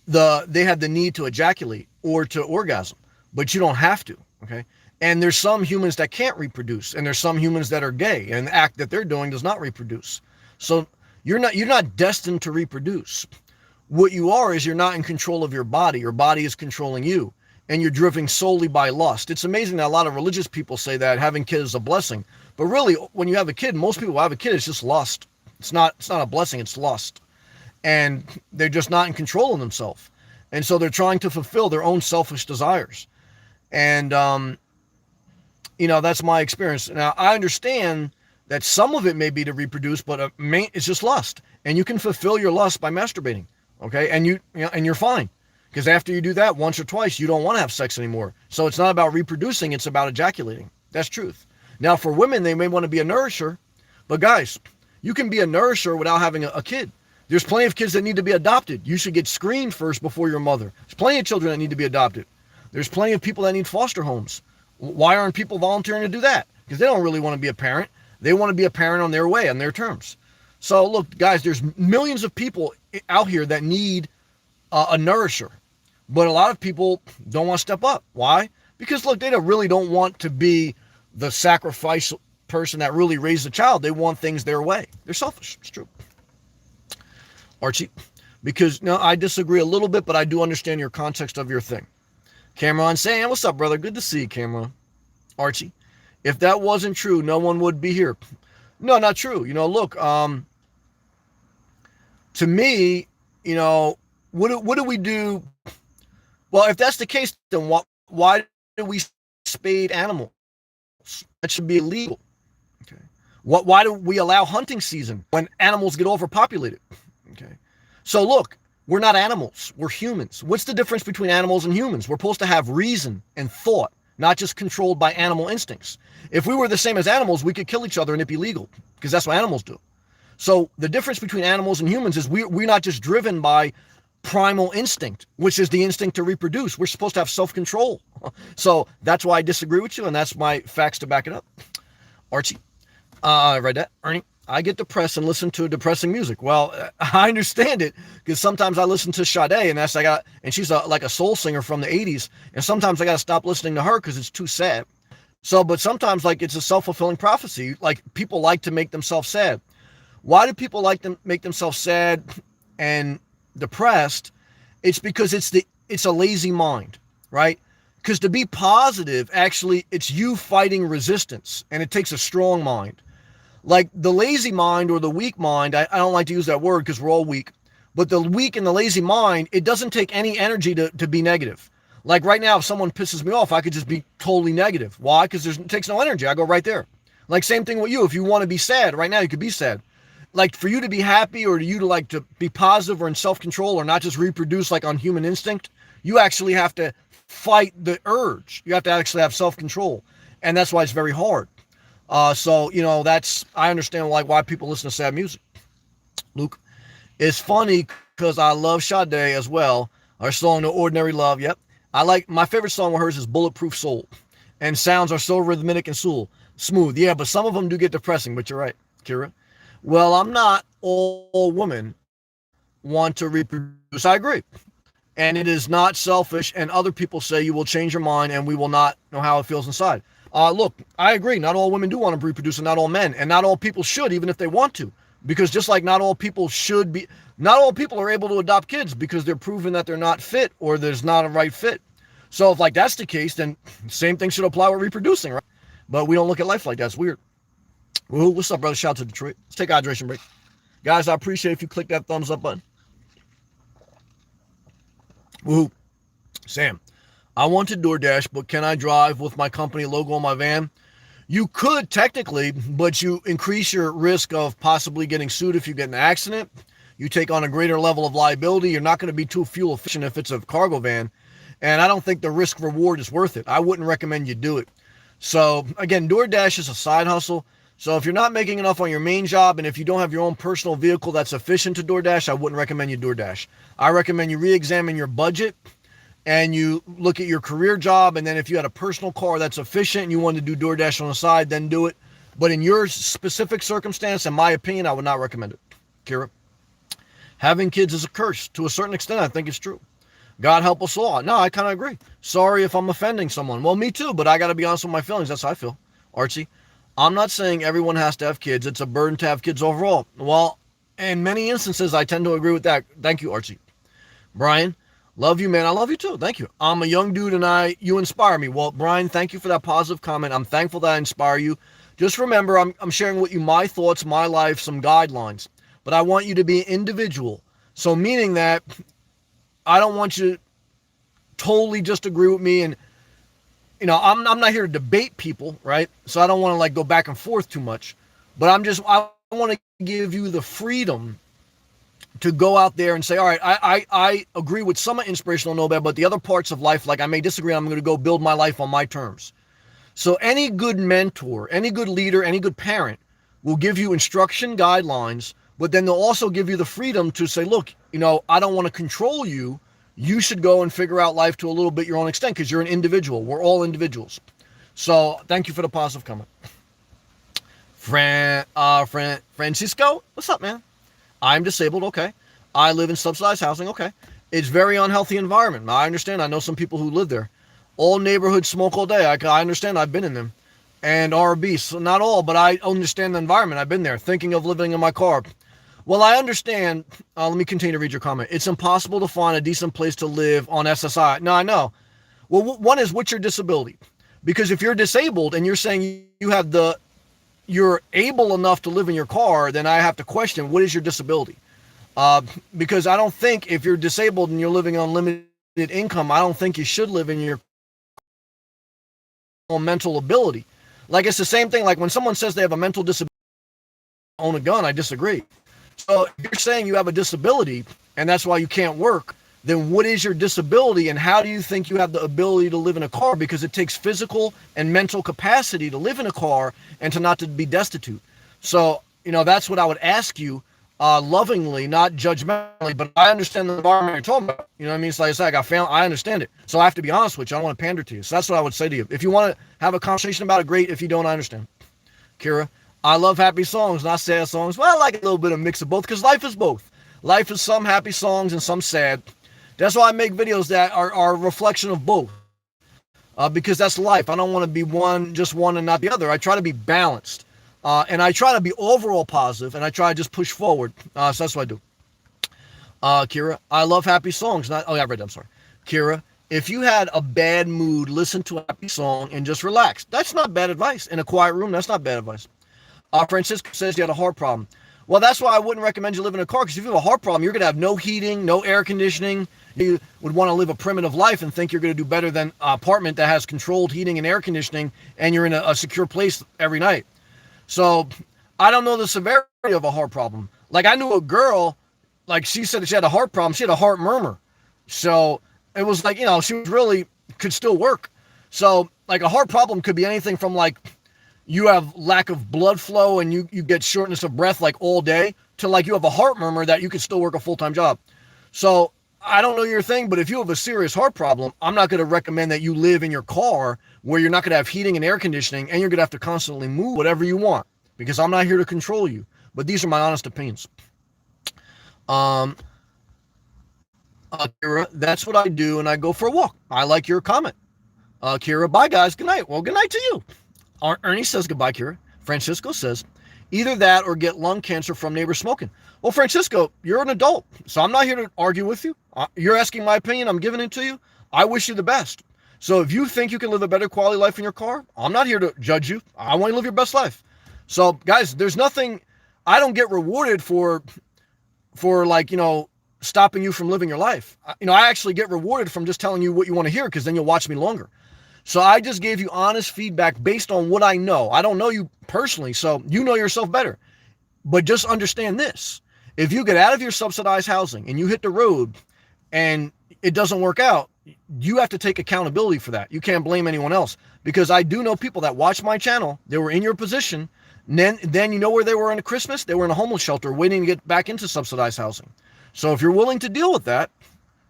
They have the need to ejaculate or to orgasm, but you don't have to, okay? And there's some humans that can't reproduce, and there's some humans that are gay, and the act that they're doing does not reproduce. So you're not destined to reproduce. What you are is you're not in control of your body. Your body is controlling you, and you're driven solely by lust. It's amazing that a lot of religious people say that having kids is a blessing. But really, when you have a kid, most people have a kid, it's just lust. It's not a blessing, it's lust. And they're just not in control of themselves. And so they're trying to fulfill their own selfish desires. And, that's my experience. Now, I understand that some of it may be to reproduce, but it's just lust. And you can fulfill your lust by masturbating. Okay, and you're fine, because after you do that once or twice, you don't want to have sex anymore. So it's not about reproducing; it's about ejaculating. That's truth. Now, for women, they may want to be a nourisher, but guys, you can be a nourisher without having a kid. There's plenty of kids that need to be adopted. You should get screened first before your mother. There's plenty of children that need to be adopted. There's plenty of people that need foster homes. Why aren't people volunteering to do that? Because they don't really want to be a parent. They want to be a parent on their way, on their terms. So look, guys, there's millions of people out here that need a nourisher, but a lot of people don't want to step up. Why? Because look, they really don't want to be the sacrifice person that really raised a child. They want things their way. They're selfish. It's true. Archie, because I disagree a little bit, but I do understand your context of your thing. Cameron saying, what's up, brother? Good to see you, Cameron. Archie, if that wasn't true, no one would be here. No, not true. Look, to me, what do we do? Well, if that's the case, then why do we spade animals? That should be illegal. Okay. Why do we allow hunting season when animals get overpopulated? Okay. So look, we're not animals. We're humans. What's the difference between animals and humans? We're supposed to have reason and thought, not just controlled by animal instincts. If we were the same as animals, we could kill each other and it'd be legal, because that's what animals do. So the difference between animals and humans is we're not just driven by primal instinct, which is the instinct to reproduce. We're supposed to have self-control. So that's why I disagree with you, and that's my facts to back it up. Archie, I read that. Ernie, I get depressed and listen to depressing music. Well, I understand it, because sometimes I listen to Sade, and she's like a soul singer from the 80s, and sometimes I got to stop listening to her because it's too sad. So, but sometimes it's a self-fulfilling prophecy. Like, people like to make themselves sad. Why do people like to make themselves sad and depressed? It's because it's a lazy mind, right? Because to be positive, actually, it's you fighting resistance, and it takes a strong mind. Like the lazy mind or the weak mind, I don't like to use that word because we're all weak, but the weak and the lazy mind, it doesn't take any energy to be negative. Like right now, if someone pisses me off, I could just be totally negative. Why? Because it takes no energy. I go right there. Like same thing with you. If you want to be sad right now, you could be sad. Like for you to be happy, or you to be positive or in self-control, or not just reproduce like on human instinct, you actually have to fight the urge. You have to actually have self-control. And that's why it's very hard. So I understand why people listen to sad music. Luke, it's funny because I love Sade as well. Our song, The Ordinary Love. Yep. My favorite song of hers is Bulletproof Soul. And sounds are so rhythmic and smooth. Yeah, but some of them do get depressing, but you're right, Kira. Well, I'm not all women want to reproduce. I agree. And it is not selfish. And other people say you will change your mind and we will not know how it feels inside. Look, I agree. Not all women do want to reproduce, and not all men, and not all people should, even if they want to, because just like not all people are able to adopt kids because they're proven that they're not fit or there's not a right fit. So if that's the case, then same thing should apply with reproducing, right? But we don't look at life like that. It's weird. Woo, what's up, brother? Shout out to Detroit. Let's take a hydration break. Guys, I appreciate if you click that thumbs up button. Woo. Sam, I want to DoorDash, but can I drive with my company logo on my van? You could technically, but you increase your risk of possibly getting sued if you get in an accident. You take on a greater level of liability. You're not going to be too fuel efficient if it's a cargo van. And I don't think the risk reward is worth it. I wouldn't recommend you do it. So again, DoorDash is a side hustle. So if you're not making enough on your main job, and if you don't have your own personal vehicle that's efficient to DoorDash, I wouldn't recommend you DoorDash. I recommend you re-examine your budget and you look at your career job. And then if you had a personal car that's efficient and you want to do DoorDash on the side, then do it. But in your specific circumstance, in my opinion, I would not recommend it. Kira, having kids is a curse. To a certain extent, I think it's true. God help us all. No, I kind of agree. Sorry if I'm offending someone. Well, me too, but I got to be honest with my feelings. That's how I feel. Archie, I'm not saying everyone has to have kids. It's a burden to have kids overall. Well, in many instances, I tend to agree with that. Thank you, Archie. Brian, love you, man. I love you too. Thank you. I'm a young dude and you inspire me. Well, Brian, thank you for that positive comment. I'm thankful that I inspire you. Just remember, I'm sharing with you my thoughts, my life, some guidelines. But I want you to be an individual. So meaning that I don't want you to totally just agree with me. And, I'm not here to debate people, right? So I don't want to like go back and forth too much. But I want to give you the freedom to go out there and say, all right, I agree with some inspirational Nobel, but the other parts of life, like I may disagree, I'm going to go build my life on my terms. So any good mentor, any good leader, any good parent will give you instruction guidelines, but then they'll also give you the freedom to say, look, I don't want to control you. You should go and figure out life to a little bit your own extent because you're an individual. We're all individuals. So thank you for the positive comment. Francisco, what's up, man? I'm disabled. Okay. I live in subsidized housing. Okay. It's very unhealthy environment. I understand. I know some people who live there. All neighborhoods smoke all day. I understand. I've been in them. And are obese. So not all, but I understand the environment. I've been there thinking of living in my car. Well, I understand. Let me continue to read your comment. It's impossible to find a decent place to live on SSI. No, I know. Well, one is, what's your disability? Because if you're disabled and you're saying you're able enough to live in your car, then I have to question, what is your disability? Because I don't think if you're disabled and you're living on limited income, I don't think you should live in your mental ability. Like, it's the same thing. Like when someone says they have a mental disability, own a gun, I disagree. So if you're saying you have a disability and that's why you can't work, then what is your disability and how do you think you have the ability to live in a car? Because it takes physical and mental capacity to live in a car and to not to be destitute. So, that's what I would ask you lovingly, not judgmentally, but I understand the environment you're talking about. You know what I mean? It's like I said, I understand it. So I have to be honest with you. I don't want to pander to you. So that's what I would say to you. If you want to have a conversation about it, great. If you don't, I understand. Kira, I love happy songs, not sad songs. Well, I like a little bit of mix of both because life is both. Life is some happy songs and some sad. That's why I make videos that are a reflection of both. Because that's life. I don't want to be just one and not the other. I try to be balanced. And I try to be overall positive, and I try to just push forward. So that's what I do. Kira, I love happy songs. I read that. I'm sorry. Kira, if you had a bad mood, listen to a happy song and just relax. That's not bad advice. In a quiet room, that's not bad advice. Francisco says you had a heart problem. Well, that's why I wouldn't recommend you live in a car, because if you have a heart problem, you're going to have no heating, no air conditioning. You would want to live a primitive life and think you're going to do better than an apartment that has controlled heating and air conditioning, and you're in a secure place every night. So I don't know the severity of a heart problem. Like I knew a girl, like she said that she had a heart problem. She had a heart murmur. So it was like, she was really could still work. So like a heart problem could be anything from like you have lack of blood flow and you get shortness of breath like all day to like you have a heart murmur that you could still work a full-time job. So I don't know your thing, but if you have a serious heart problem, I'm not going to recommend that you live in your car where you're not going to have heating and air conditioning and you're going to have to constantly move whatever you want, because I'm not here to control you. But these are my honest opinions. Kira, that's what I do, and I go for a walk. I like your comment. Kira, bye guys. Good night. Well, good night to you. Ernie says goodbye, Kira. Francisco says, either that or get lung cancer from neighbors smoking. Well, Francisco, you're an adult, so I'm not here to argue with you. You're asking my opinion. I'm giving it to you. I wish you the best. So if you think you can live a better quality life in your car, I'm not here to judge you. I want you to live your best life. So, guys, there's nothing. I don't get rewarded for like, stopping you from living your life. I actually get rewarded from just telling you what you want to hear, because then you'll watch me longer. So I just gave you honest feedback based on what I know. I don't know you personally, so you know yourself better. But just understand this. If you get out of your subsidized housing and you hit the road and it doesn't work out, you have to take accountability for that. You can't blame anyone else, because I do know people that watch my channel. They were in your position. Then you know where they were on Christmas? They were in a homeless shelter waiting to get back into subsidized housing. So if you're willing to deal with that,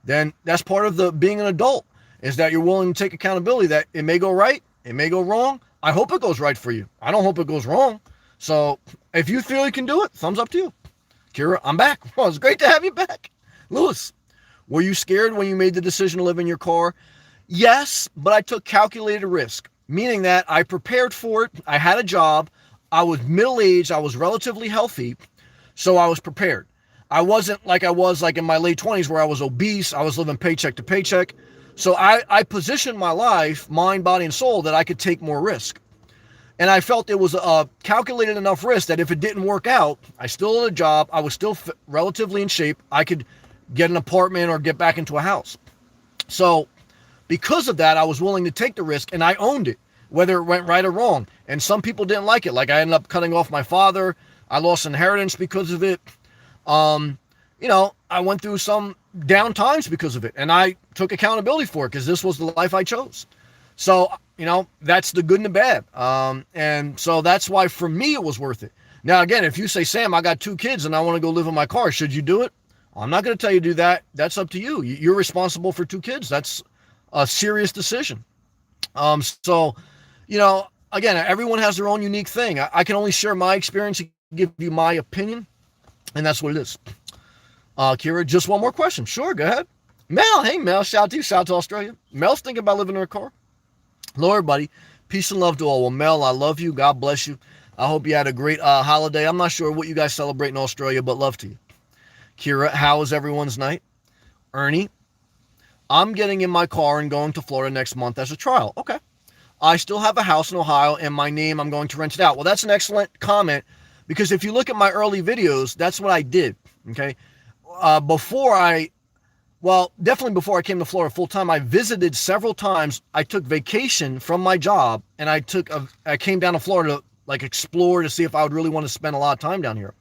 then that's part of the being an adult, is that you're willing to take accountability that it may go right, it may go wrong. I hope it goes right for you. I don't hope it goes wrong. So if you feel you can do it, thumbs up to you. Kira, I'm back. Well, it's great to have you back. Lewis, were you scared when you made the decision to live in your car? Yes, but I took calculated risk, meaning that I prepared for it. I had a job. I was middle-aged. I was relatively healthy, so I was prepared. I wasn't like I was like in my late 20s where I was obese. I was living paycheck to paycheck. So I positioned my life, mind, body, and soul, that I could take more risk. And I felt it was a calculated enough risk that if it didn't work out, I still had a job. I was still relatively in shape. I could get an apartment or get back into a house. So because of that, I was willing to take the risk, and I owned it, whether it went right or wrong. And some people didn't like it. Like I ended up cutting off my father. I lost inheritance because of it. I went through some down times because of it, and I took accountability for it because this was the life I chose. So, that's the good and the bad. And so that's why for me, it was worth it. Now, again, if you say, Sam, I got 2 kids and I want to go live in my car, should you do it? I'm not going to tell you to do that. That's up to you. You're responsible for 2 kids. That's a serious decision. Again, everyone has their own unique thing. I can only share my experience and give you my opinion, and that's what it is. Kira, just one more question. Sure, go ahead. Mel, hey, Mel, shout out to you. Shout out to Australia. Mel's thinking about living in her car. Hello, everybody. Peace and love to all. Well, Mel, I love you. God bless you. I hope you had a great holiday. I'm not sure what you guys celebrate in Australia, but love to you. Kira, how was everyone's night? Ernie, I'm getting in my car and going to Florida next month as a trial. Okay. I still have a house in Ohio, and my name, I'm going to rent it out. Well, that's an excellent comment, because if you look at my early videos, that's what I did. Okay. Definitely before I came to Florida full time, I visited several times. I took vacation from my job, and I came down to Florida to explore to see if I would really want to spend a lot of time down here.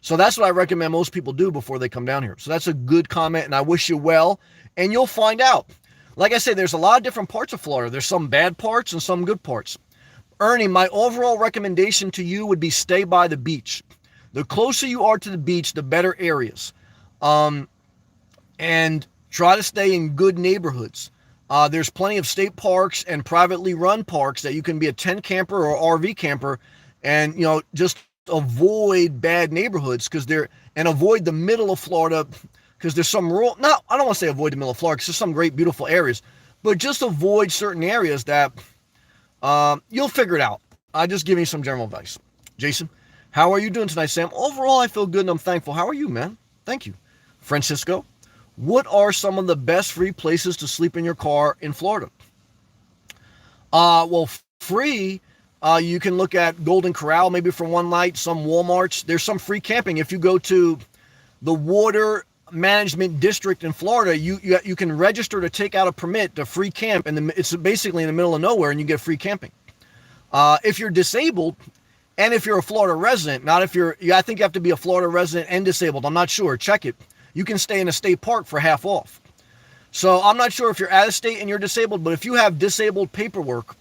So that's what I recommend most people do before they come down here. So that's a good comment, and I wish you well, and you'll find out. Like I say, there's a lot of different parts of Florida. There's some bad parts and some good parts. Ernie, my overall recommendation to you would be stay by the beach. The closer you are to the beach, the better areas. And try to stay in good neighborhoods. There's plenty of state parks and privately run parks that you can be a tent camper or RV camper, and just avoid bad neighborhoods and avoid the middle of Florida, because there's some rural. No, I don't want to say avoid the middle of Florida, because there's some great beautiful areas, but just avoid certain areas that you'll figure it out. I just give you some general advice. Jason, how are you doing tonight, Sam? Overall, I feel good and I'm thankful. How are you, man? Thank you. Francisco, what are some of the best free places to sleep in your car in Florida? Free, you can look at Golden Corral maybe for one night, some Walmarts. There's some free camping. If you go to the Water Management District in Florida, you can register to take out a permit to free camp, and it's basically in the middle of nowhere, and you get free camping. If you're disabled, and if you're a Florida resident, I think you have to be a Florida resident and disabled. I'm not sure. Check it. You can stay in a state park for half off. So I'm not sure if you're out of state and you're disabled, but if you have disabled paperwork,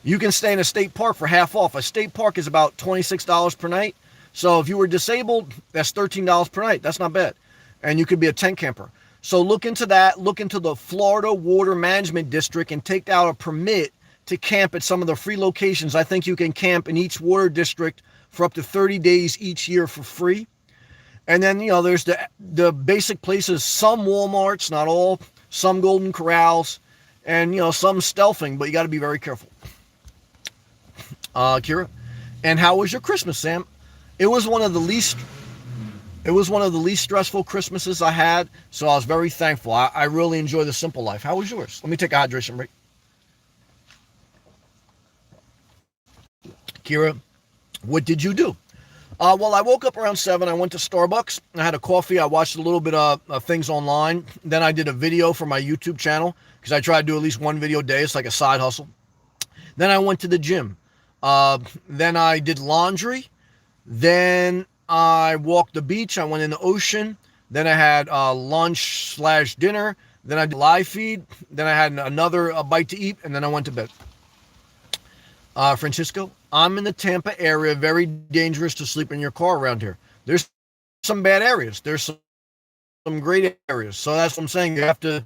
you can stay in a state park for half off. A state park is about $26 per night. So if you were disabled, that's $13 per night. That's not bad. And you could be a tent camper. So look into that. Look into the Florida Water Management District and take out a permit to camp at some of the free locations. I think you can camp in each water district for up to 30 days each year for free. And then, there's the basic places, some Walmarts, not all, some Golden Corrals, and, some stealthing, but you got to be very careful. Kira, and how was your Christmas, Sam? It was one of the least stressful Christmases I had, so I was very thankful. I really enjoy the simple life. How was yours? Let me take a hydration break. Kira, what did you do? I woke up around 7. I went to Starbucks. I had a coffee. I watched a little bit of things online. Then I did a video for my YouTube channel, because I try to do at least one video a day. It's like a side hustle. Then I went to the gym. Then I did laundry. Then I walked the beach. I went in the ocean. Then I had lunch/dinner. Then I did live feed. Then I had another bite to eat. And then I went to bed. Francisco, I'm in the Tampa area, very dangerous to sleep in your car around here. There's some bad areas. There's some great areas. So that's what I'm saying. You have to,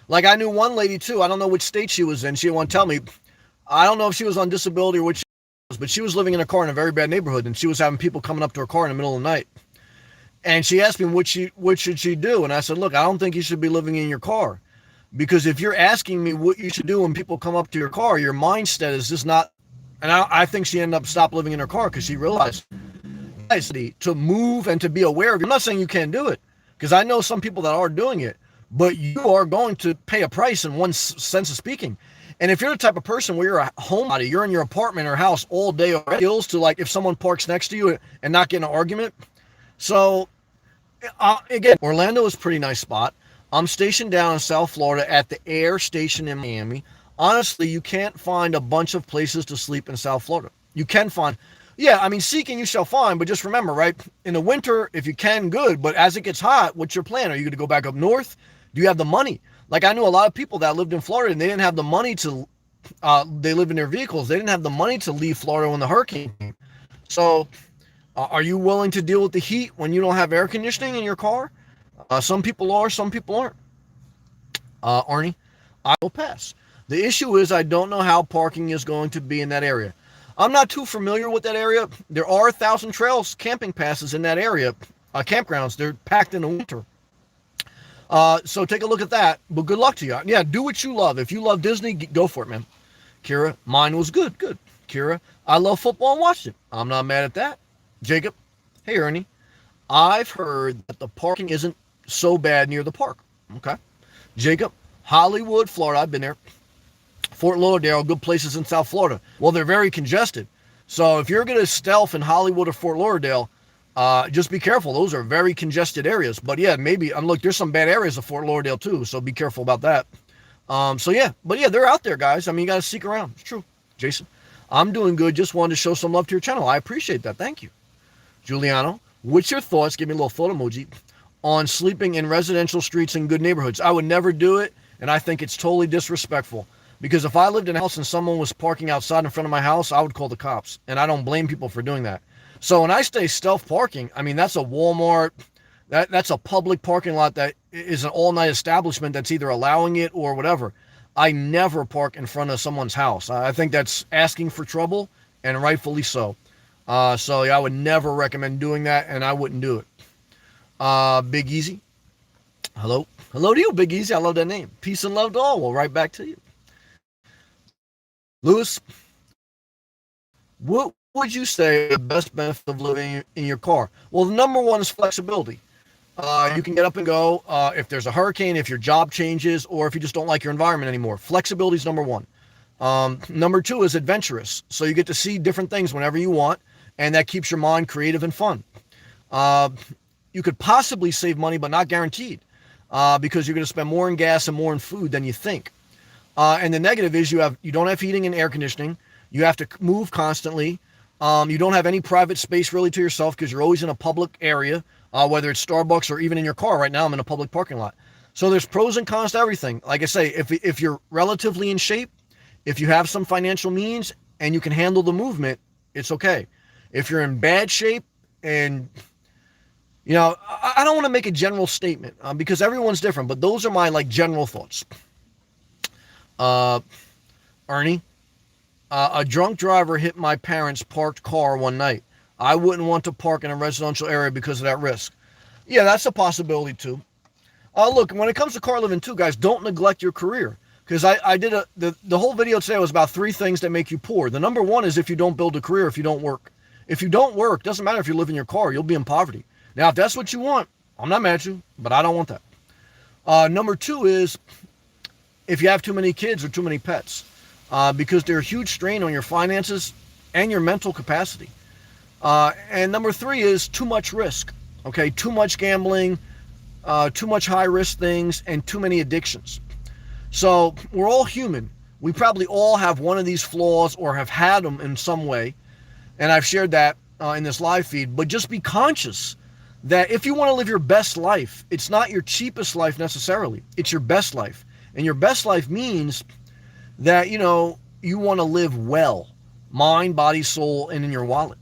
like, I knew one lady too. I don't know which state she was in. She didn't want to tell me. I don't know if she was on disability or which she was, but she was living in a car in a very bad neighborhood, and she was having people coming up to her car in the middle of the night. And she asked me what should she do, and I said, look, I don't think you should be living in your car, because if you're asking me what you should do when people come up to your car, your mindset is just not. And I think she ended up stopped living in her car because she realized to move and to be aware of. I'm not saying you can't do it, because I know some people that are doing it, but you are going to pay a price in one sense of speaking. And if you're the type of person where you're a homebody, you're in your apartment or house all day, or skills to, like, if someone parks next to you and not get in an argument. So again, Orlando is a pretty nice spot. I'm stationed down in South Florida at the Air Station in Miami. Honestly, you can't find a bunch of places to sleep in South Florida. You can find, yeah, I mean, seeking you shall find, but just remember, right? In the winter, if you can, good. But as it gets hot, what's your plan? Are you going to go back up north? Do you have the money? Like, I knew a lot of people that lived in Florida and they didn't have the money to, they live in their vehicles. They didn't have the money to leave Florida when the hurricane came. So are you willing to deal with the heat when you don't have air conditioning in your car? Some people are, some people aren't. Arnie, I will pass. The issue is I don't know how parking is going to be in that area. I'm not too familiar with that area. There are 1,000 Trails camping passes in that area, campgrounds. They're packed in the winter. So take a look at that, but good luck to you. Yeah, do what you love. If you love Disney, go for it, man. Kira, mine was good. Kira, I love football and watched it. I'm not mad at that. Jacob, hey, Ernie, I've heard that the parking isn't so bad near the park. Okay. Jacob, Hollywood, Florida, I've been there. Fort Lauderdale, good places in South Florida. Well, they're very congested. So if you're going to stealth in Hollywood or Fort Lauderdale, just be careful. Those are very congested areas. But yeah, maybe, look, there's some bad areas of Fort Lauderdale too, so be careful about that. So yeah, but yeah, they're out there, guys. I mean, you got to seek around. It's true. Jason, I'm doing good. Just wanted to show some love to your channel. I appreciate that. Thank you. Giuliano, what's your thoughts? Give me a little thought emoji on sleeping in residential streets in good neighborhoods. I would never do it, and I think it's totally disrespectful. Because if I lived in a house and someone was parking outside in front of my house, I would call the cops. And I don't blame people for doing that. So when I say stealth parking, I mean, that's a Walmart, that's a public parking lot that is an all-night establishment that's either allowing it or whatever. I never park in front of someone's house. I think that's asking for trouble, and rightfully so. So yeah, I would never recommend doing that, and I wouldn't do it. Big Easy. Hello. Hello to you, Big Easy. I love that name. Peace and love to all. Well, right back to you. Lewis, what would you say the best benefit of living in your car? Well, the number one is flexibility. You can get up and go if there's a hurricane, if your job changes, or if you just don't like your environment anymore. Flexibility is number one. Number two is adventurous. So you get to see different things whenever you want, and that keeps your mind creative and fun. You could possibly save money, but not guaranteed, because you're going to spend more in gas and more in food than you think. And the negative is you don't have heating and air conditioning. You have to move constantly. You don't have any private space really to yourself because you're always in a public area, whether it's Starbucks or even in your car. Right now, I'm in a public parking lot. So there's pros and cons to everything. Like I say, if you're relatively in shape, if you have some financial means and you can handle the movement, it's okay. If you're in bad shape and, I don't want to make a general statement because everyone's different, but those are my general thoughts. Ernie, a drunk driver hit my parents' parked car one night. I wouldn't want to park in a residential area because of that risk. Yeah, that's a possibility too. Look, when it comes to car living too, guys, don't neglect your career. Because I did the whole video today was about 3 things that make you poor. The number one is if you don't build a career, if you don't work. If you don't work, doesn't matter if you live in your car, you'll be in poverty. Now, if that's what you want, I'm not mad at you, but I don't want that. Number two is if you have too many kids or too many pets, because they're a huge strain on your finances and your mental capacity. And number three is too much risk. Okay, too much gambling, too much high risk things, and too many addictions. So we're all human. We probably all have one of these flaws or have had them in some way. And I've shared that in this live feed. But just be conscious that if you want to live your best life, it's not your cheapest life necessarily. It's your best life. And your best life means that, you want to live well. mind, body, soul, and in your wallet.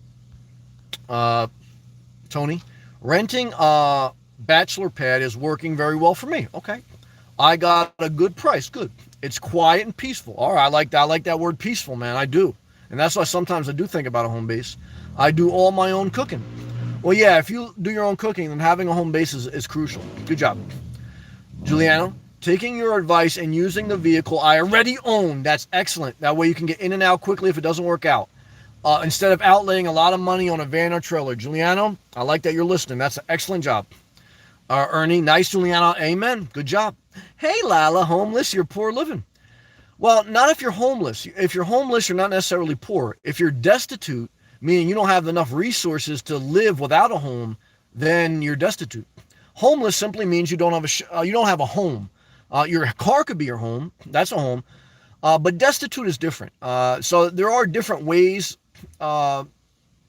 Tony, renting a bachelor pad is working very well for me. Okay. I got a good price. Good. It's quiet and peaceful. All right. I like that. I like that word peaceful, man. I do. And that's why sometimes I do think about a home base. I do all my own cooking. Well, yeah, if you do your own cooking, then having a home base is crucial. Good job. Giuliano, taking your advice and using the vehicle I already own. That's excellent. That way you can get in and out quickly if it doesn't work out. Instead of outlaying a lot of money on a van or trailer. Giuliano, I like that you're listening. That's an excellent job. Ernie, nice, Giuliano. Amen. Good job. Hey, Lala, homeless, you're poor living. Well, not if you're homeless. If you're homeless, you're not necessarily poor. If you're destitute, meaning you don't have enough resources to live without a home, then you're destitute. Homeless simply means you don't have a home. Your car could be your home. That's a home. But destitute is different. So there are different ways to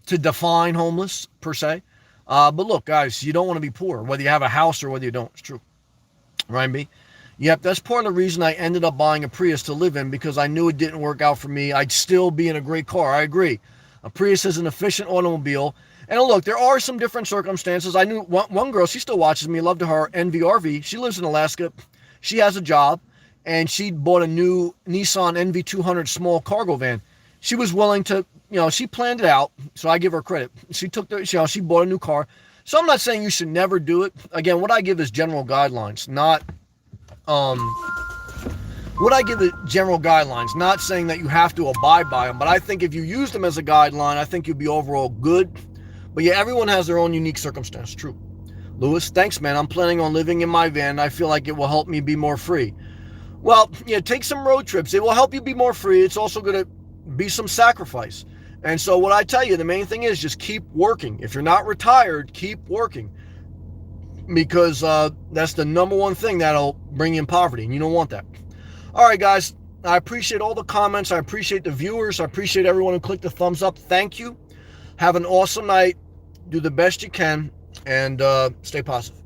define homeless per se. But look, guys, you don't want to be poor, whether you have a house or whether you don't. It's true. Ryan B. Yep, that's part of the reason I ended up buying a Prius to live in, because I knew it didn't work out for me. I'd still be in a great car. I agree. A Prius is an efficient automobile. And look, there are some different circumstances. I knew one girl, she still watches me, loved her, NVRV. She lives in Alaska. She has a job, and she bought a new Nissan NV200 small cargo van. She was willing to, she planned it out, so I give her credit. She bought a new car. So I'm not saying you should never do it. Again, what I give is general guidelines, not not saying that you have to abide by them, but I think if you use them as a guideline, I think you'll be overall good. But yeah, everyone has their own unique circumstance. True. Lewis, thanks, man. I'm planning on living in my van. I feel like it will help me be more free. Well, yeah, take some road trips. It will help you be more free. It's also going to be some sacrifice. And so what I tell you, the main thing is just keep working. If you're not retired, keep working. Because that's the number one thing that'll bring you in poverty, and you don't want that. All right, guys, I appreciate all the comments. I appreciate the viewers. I appreciate everyone who clicked the thumbs up. Thank you. Have an awesome night. Do the best you can, and stay positive.